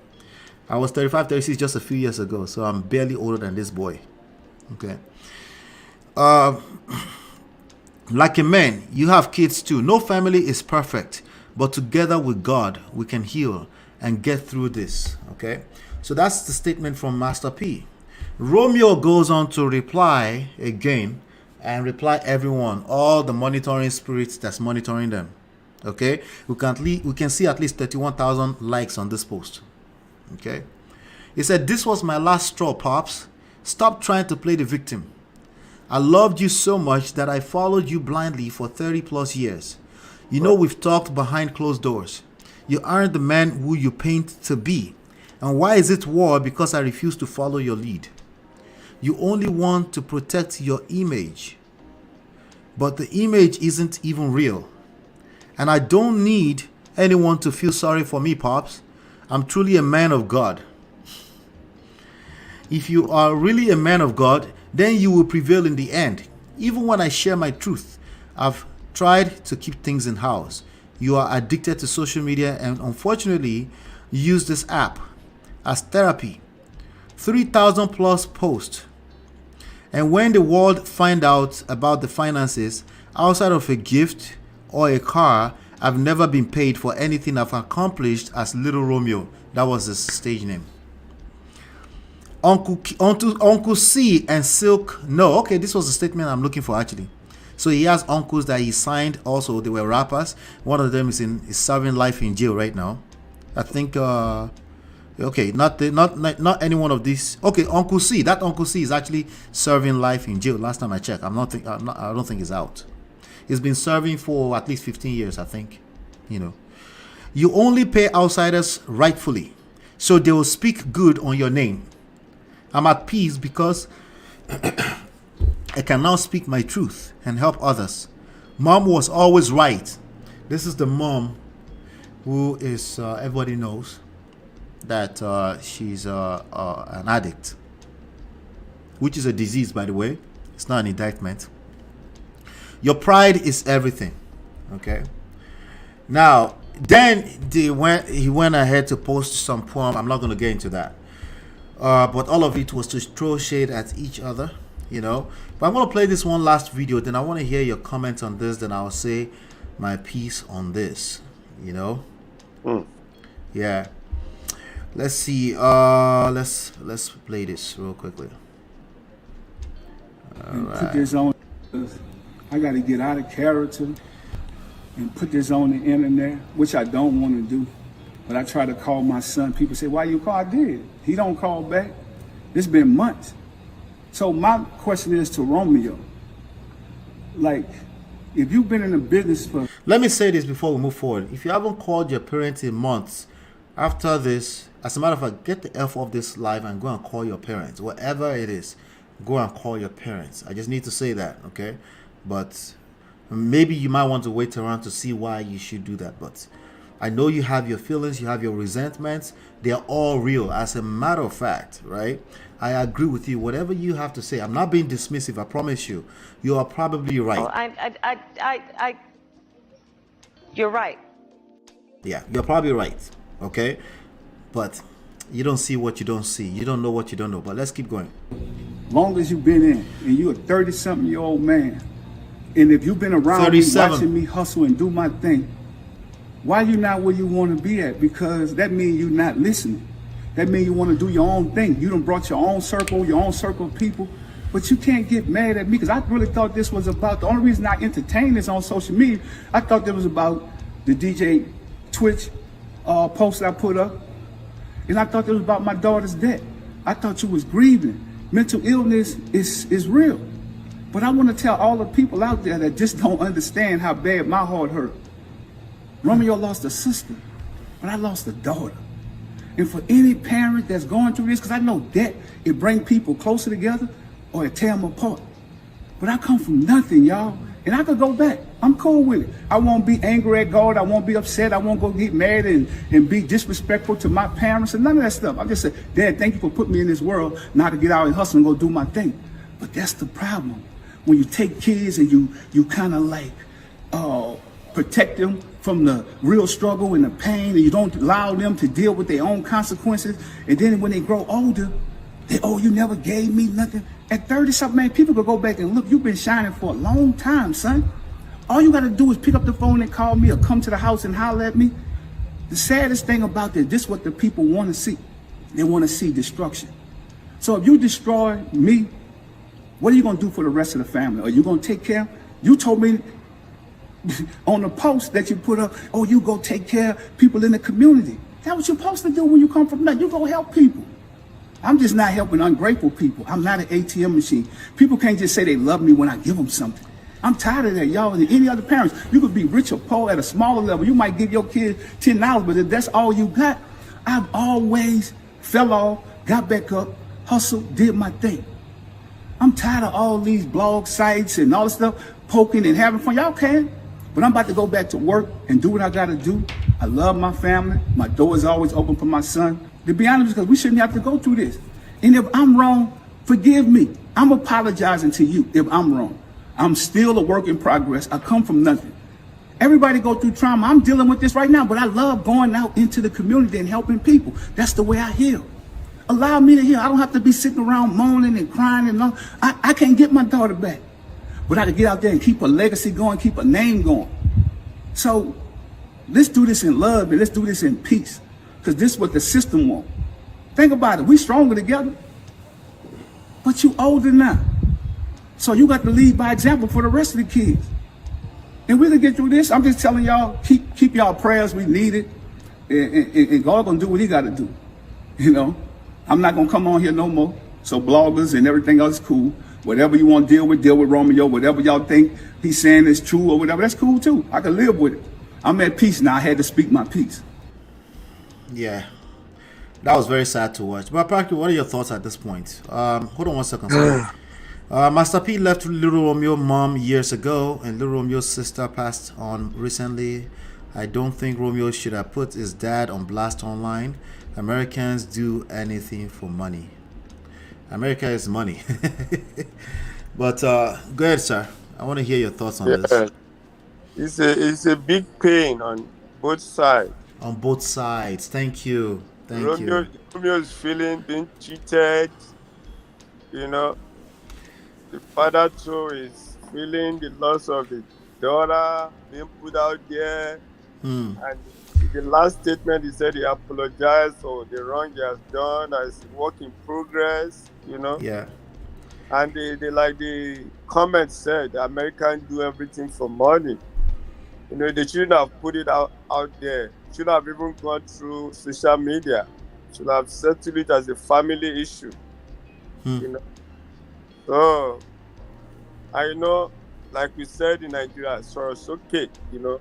I was 35, 36 just a few years ago, so I'm barely older than this boy. Okay. Like a man, you have kids too. No family is perfect, but together with God, we can heal and get through this. Okay. So that's the statement from Master P. Romeo goes on to reply again and reply everyone, all the monitoring spirits that's monitoring them. Okay. We can see at least 31,000 likes on this post. Okay. He said, this was my last straw, Pops. Stop trying to play the victim. I loved you so much that I followed you blindly for 30 plus years. You know, we've talked behind closed doors. You aren't the man who you paint to be. And why is it war? Because I refuse to follow your lead. You only want to protect your image. But the image isn't even real. And I don't need anyone to feel sorry for me, Pops. I'm truly a man of God. If you are really a man of God, then you will prevail in the end. Even when I share my truth, I've tried to keep things in house. You are addicted to social media and unfortunately use this app as therapy. 3,000 plus posts. And when the world find out about the finances, outside of a gift or a car, I've never been paid for anything I've accomplished as Little Romeo. That was his stage name. Uncle C and Silk. No, okay, this was the statement I'm looking for actually. So he has uncles that he signed also. They were rappers. One of them is serving life in jail right now. I think okay, not any one of these. Okay, Uncle C. That Uncle C is actually serving life in jail. Last time I checked, I don't think he's out. He's been serving for at least 15 years, I think. You know, you only pay outsiders rightfully, so they will speak good on your name. I'm at peace because I can now speak my truth and help others. Mom was always right. This is the mom who is everybody knows that she's an addict, which is a disease, by the way. It's not an indictment. Your pride is everything. Okay. Now, then he went ahead to post some poem. I'm not going to get into that. But all of it was to throw shade at each other, you know. But I'm going to play this one last video. Then I want to hear your comments on this. Then I'll say my piece on this, you know. Yeah. Let's see. Let's play this real quickly. Put this on. I got to get out of character and put this on the internet, which I don't want to do. But I try to call my son. People say, why you call? I did. He don't call back. It's been months. So my question is to Romeo. Like, if you've been in the business for... Let me say this before we move forward. If you haven't called your parents in months, after this, as a matter of fact, get the F off this live and go and call your parents. Whatever it is, go and call your parents. I just need to say that, okay? But maybe you might want to wait around to see why you should do that. But I know you have your feelings, you have your resentments. They're all real. As a matter of fact, right? I agree with you. Whatever you have to say, I'm not being dismissive. I promise you. You are probably right. Oh, you're right. Yeah, you're probably right. Okay? But you don't see what you don't see. You don't know what you don't know. But let's keep going. Long as you've been in, and you're a 30-something-year-old man, and if you've been around 37. me, watching me hustle and do my thing, why you not where you want to be at? Because that means you're not listening. That means you want to do your own thing. You done brought your own circle of people, but you can't get mad at me because I really thought this was about, the only reason I entertain this on social media, I thought it was about the DJ Twitch post I put up, and I thought it was about my daughter's death. I thought you was grieving. Mental illness is real. But I want to tell all the people out there that just don't understand how bad my heart hurt. Romeo lost a sister, but I lost a daughter. And for any parent that's going through this, because I know that it brings people closer together or it tear them apart. But I come from nothing, y'all. And I could go back. I'm cool with it. I won't be angry at God. I won't be upset. I won't go get mad and be disrespectful to my parents and none of that stuff. I just say, Dad, thank you for putting me in this world, now to get out and hustle and go do my thing. But that's the problem. When you take kids and you kind of like protect them from the real struggle and the pain, and you don't allow them to deal with their own consequences. And then when they grow older, you never gave me nothing. At 30-something, man, people could go back and look, you've been shining for a long time, son. All you got to do is pick up the phone and call me or come to the house and holler at me. The saddest thing about this is what the people want to see. They want to see destruction. So if you destroy me, what are you going to do for the rest of the family? Are you going to take care? You told me on the post that you put up, you go take care of people in the community. That's what you're supposed to do when you come from nothing. You go help people. I'm just not helping ungrateful people. I'm not an ATM machine. People can't just say they love me when I give them something. I'm tired of that, y'all. And any other parents, you could be rich or poor at a smaller level. You might give your kid $10, but if that's all you got, I've always fell off, got back up, hustled, did my thing. I'm tired of all these blog sites and all this stuff, poking and having fun. Y'all can, but I'm about to go back to work and do what I got to do. I love my family. My door is always open for my son. To be honest, because we shouldn't have to go through this. And if I'm wrong, forgive me. I'm apologizing to you if I'm wrong. I'm still a work in progress. I come from nothing. Everybody go through trauma. I'm dealing with this right now, but I love going out into the community and helping people. That's the way I heal. Allow me to heal. I don't have to be sitting around moaning and crying and all. I can't get my daughter back, but I can get out there and keep a legacy going, keep a name going. So let's do this in love and let's do this in peace, because this is what the system wants. Think about it. We stronger together, but you older now. So you got to lead by example for the rest of the kids. And we can get through this. I'm just telling y'all, keep y'all prayers. We need it. And God gonna do what he got to do. You know, I'm not gonna come on here no more. So bloggers and everything else is cool. Whatever you want to deal with Romeo. Whatever y'all think he's saying is true or whatever, that's cool too. I can live with it. I'm at peace now. I had to speak my piece. Yeah. That was very sad to watch. But practically, what are your thoughts at this point? Hold on one second. Sorry. Master P left Little Romeo's mom years ago, and Little Romeo's sister passed on recently. I don't think Romeo should have put his dad on blast online. Americans do anything for money. America is money. But go ahead, sir. I want to hear your thoughts on this. It's a big pain on both sides. On both sides. Thank you. Romeo is feeling being cheated. You know, the father too is feeling the loss of the daughter being put out there. And the last statement, he said he apologized for the wrong he has done as a work in progress, you know. Yeah. And they like the comment said, the Americans do everything for money. You know, they shouldn't have put it out there. Should have even gone through social media. Should have settled it as a family issue. You know. So I know, like we said in Nigeria, so it's okay, you know.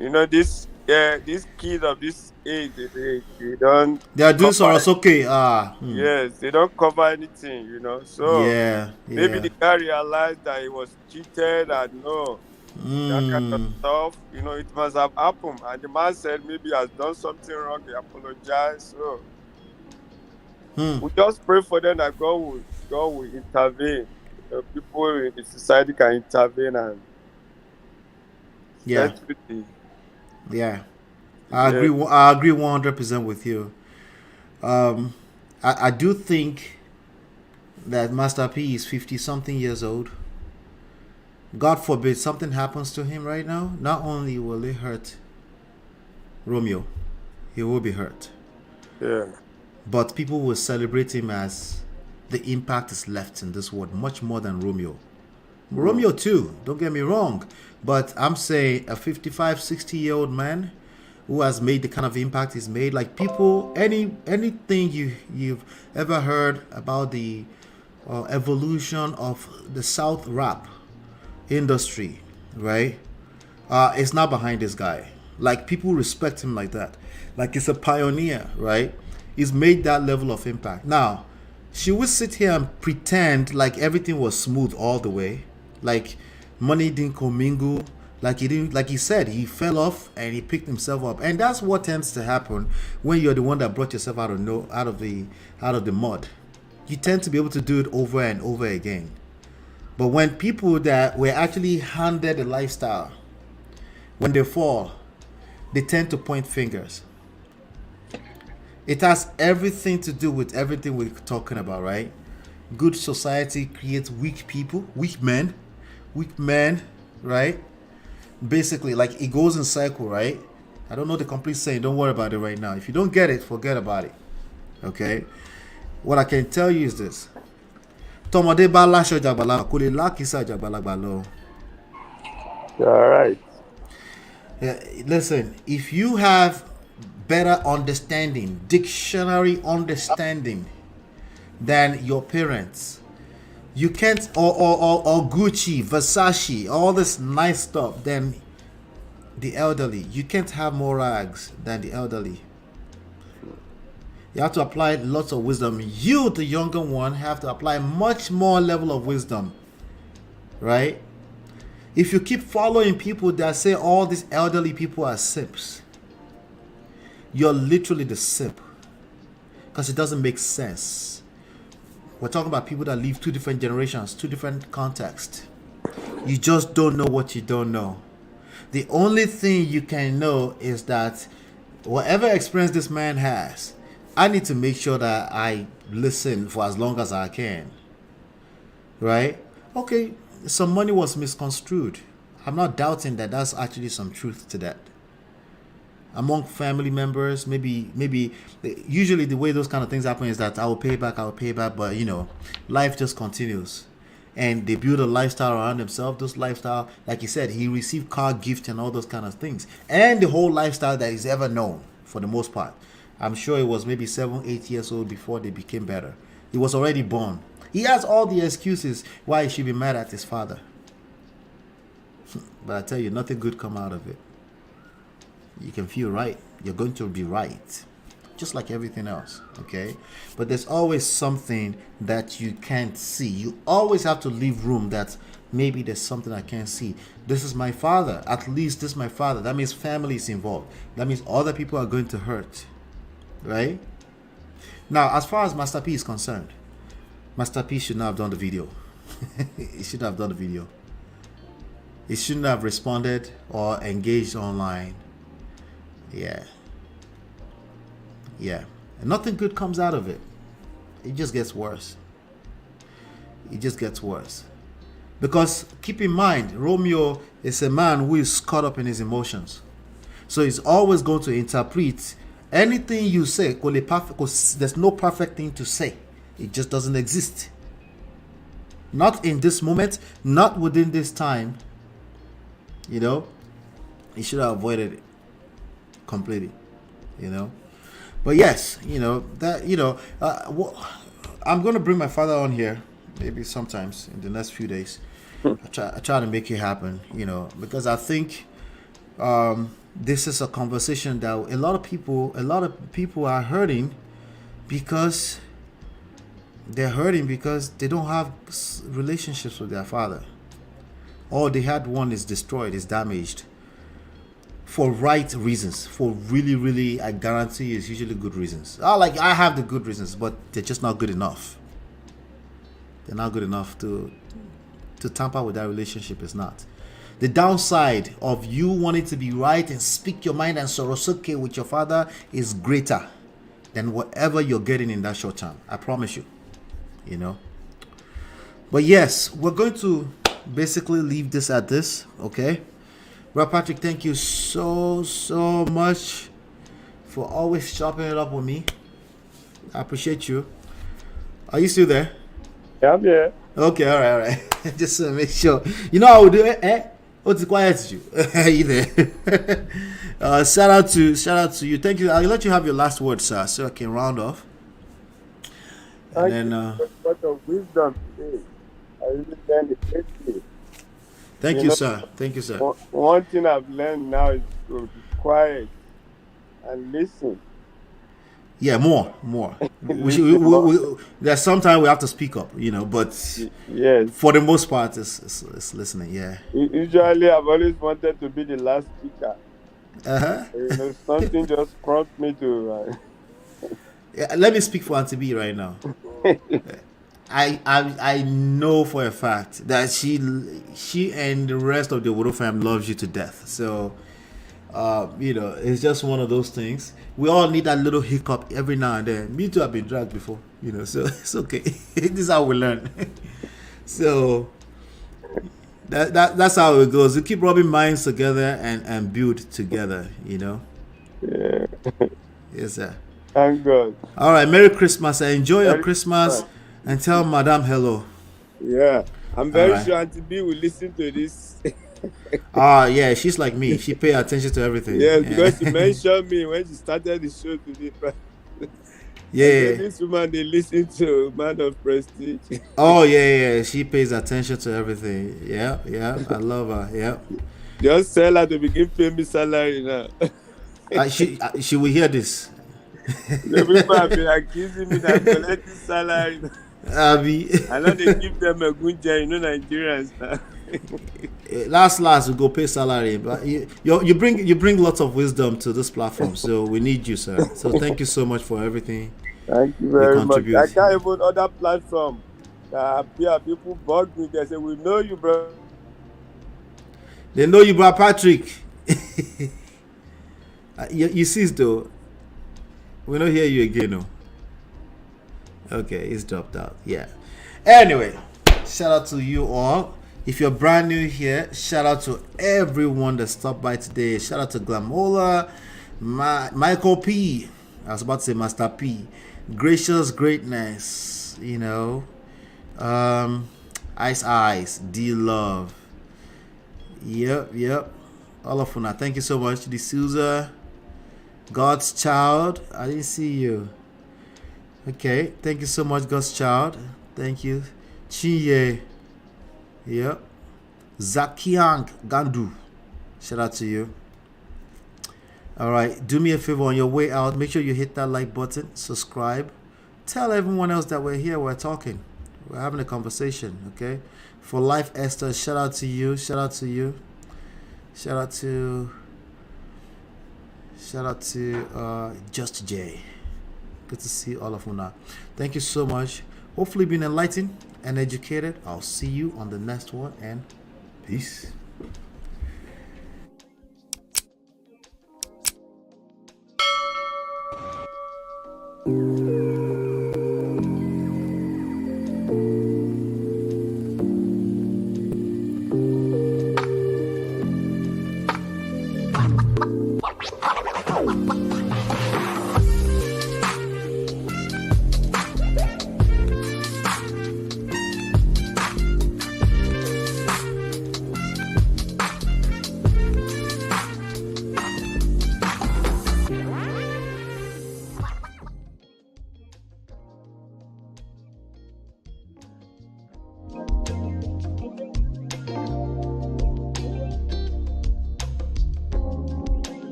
You know, these kids of this age, they don't. They are doing so okay. Yes, they don't cover anything, you know. So maybe the guy realized that he was cheated and that kind of stuff. You know, it must have happened. And the man said maybe he has done something wrong. He apologized. So we just pray for them that God will intervene. You know, people in the society can intervene and I agree 100% with you. I do think that Master P is 50-something years old. God forbid something happens to him right now. Not only will it hurt Romeo, he will be hurt. Yeah. But people will celebrate him as the impact is left in this world much more than Romeo. Romeo too, don't get me wrong. But I'm saying a 55, 60-year-old man who has made the kind of impact he's made. Like people, anything you've ever heard about the evolution of the South rap industry, right? It's not behind this guy. Like people respect him like that. Like he's a pioneer, right? He's made that level of impact. Now, she would sit here and pretend like everything was smooth all the way. Like Money didn't commingle. Like he didn't, like he said, he fell off and he picked himself up, and that's what tends to happen when you're the one that brought yourself out of the mud. You tend to be able to do it over and over again. But when people that were actually handed a lifestyle, when they fall, they tend to point fingers. It has everything to do with everything we're talking about, right? Good society creates weak people, weak men, right? Basically, like it goes in cycle, right? I don't know the complete saying. Don't worry about it right now. If you don't get it, forget about it. Okay? What I can tell you is this. Tomode ba lasho jagbala ko le lakisa jagbalagba lo. All right. Yeah, listen, if you have better understanding, dictionary understanding than your parents, you can't, or Gucci, Versace, all this nice stuff than the elderly. You can't have more rags than the elderly. You have to apply lots of wisdom. You, the younger one, have to apply much more level of wisdom, right? If you keep following people that say all these elderly people are simps, you're literally the simp, because it doesn't make sense. We're talking about people that live 2 different generations, 2 different contexts. You just don't know what you don't know. The only thing you can know is that whatever experience this man has, I need to make sure that I listen for as long as I can. Right? Okay, some money was misconstrued. I'm not doubting that that's actually some truth to that. Among family members, maybe usually the way those kind of things happen is that I will pay back, but you know, life just continues. And they build a lifestyle around themselves. Those lifestyle, like he said, he received car gift and all those kind of things. And the whole lifestyle that he's ever known, for the most part. I'm sure it was maybe 7-8 years old before they became better. He was already born. He has all the excuses why he should be mad at his father. But I tell you, nothing good come out of it. You can feel right. You're going to be right. Just like everything else, okay? But there's always something that you can't see. You always have to leave room that maybe there's something I can't see. This is my father. At least this is my father. That means family is involved. That means other people are going to hurt, right? Now, as far as Master P is concerned, Master P should not have done the video. He should have done the video. He shouldn't have responded or engaged online. Yeah. And nothing good comes out of it. It just gets worse. Because keep in mind, Romeo is a man who is caught up in his emotions. So he's always going to interpret anything you say, because there's no perfect thing to say. It just doesn't exist. Not in this moment, not within this time. You know, he should have avoided it completely, you know. But yes, you know that, you know, I'm going to bring my father on here maybe sometimes in the next few days. I try to make it happen, you know, because I think this is a conversation that a lot of people are hurting because they don't have relationships with their father, or they had one is destroyed, is damaged. For right reasons, for really, I guarantee it's usually good reasons. Like I have the good reasons, but they're just not good enough. They're not good enough to tamper with that relationship. Is not. The downside of you wanting to be right and speak your mind and sorosuke with your father is greater than whatever you're getting in that short term. I promise you. You know. But yes, we're going to basically leave this at this, okay? Bro Patrick, thank you so much for always chopping it up with me. I appreciate you. Are you still there? Yeah, I'm here. Okay, all right. Just to make sure. You know how we do it, What's quiet you? You there? Shout out to you. Thank you. I'll let you have your last words, sir, so I can round off. And then what of wisdom today. I really learned it greatly. Thank you, sir. Thank you, sir. One thing I've learned now is to be quiet and listen. Yeah, more. There's sometimes we have to speak up, but Yes. for the most part, it's listening. Yeah. Usually, I've always wanted to be the last speaker. Uh-huh. Something just prompted me to. Yeah, let me speak for Aunty B right now. I know for a fact that she and the rest of the Wodo fam loves you to death. So, it's just one of those things. We all need that little hiccup every now and then. Me too, have been dragged before, so it's okay. This is how we learn. So that's how it goes. We keep rubbing minds together and build together, Yeah. Yes, sir. Thank God. All right, Merry Christmas. Enjoy your Christmas and tell Madame hello. Yeah, I'm very sure Aunty B will listen to this. Yeah, she's like me. She pay attention to everything. Yes, because she mentioned me when she started the show today. Yeah. This woman, they listen to Man of Prestige. Oh, yeah. She pays attention to everything. Yeah. I love her. Yeah. Just tell her to begin paying me salary now. She will hear this. The people have been accusing me that I'm collecting salary. Abby. I know they give them a good job, Nigerians now. Last we go pay salary, but you bring lots of wisdom to this platform, so we need you, sir. So thank you so much for everything. Thank you very much. I can't even other platform. People bug me. They say, "We know you, bro." They know you, bro, Patrick. You see, though. We don't hear you again, no. Okay, it's dropped out. Yeah. Anyway, shout out to you all. If you're brand new here, shout out to everyone that stopped by today. Shout out to Glamola, Michael P. I was about to say Master P. Gracious Greatness, Ice, D Love. Yep. All of you. Thank you so much. D'Souza, God's Child. I didn't see you. Okay, thank you so much, God's Child. Thank you. Chiye. Yep. Zakiang Gandu. Shout out to you. Alright, do me a favor on your way out. Make sure you hit that like button, subscribe. Tell everyone else that we're here, we're talking. We're having a conversation, okay? For Life Esther, shout out to you. Shout out to Just J. Good to see all of you now. Thank you so much. Hopefully been enlightened and educated. I'll see you on the next one, and peace.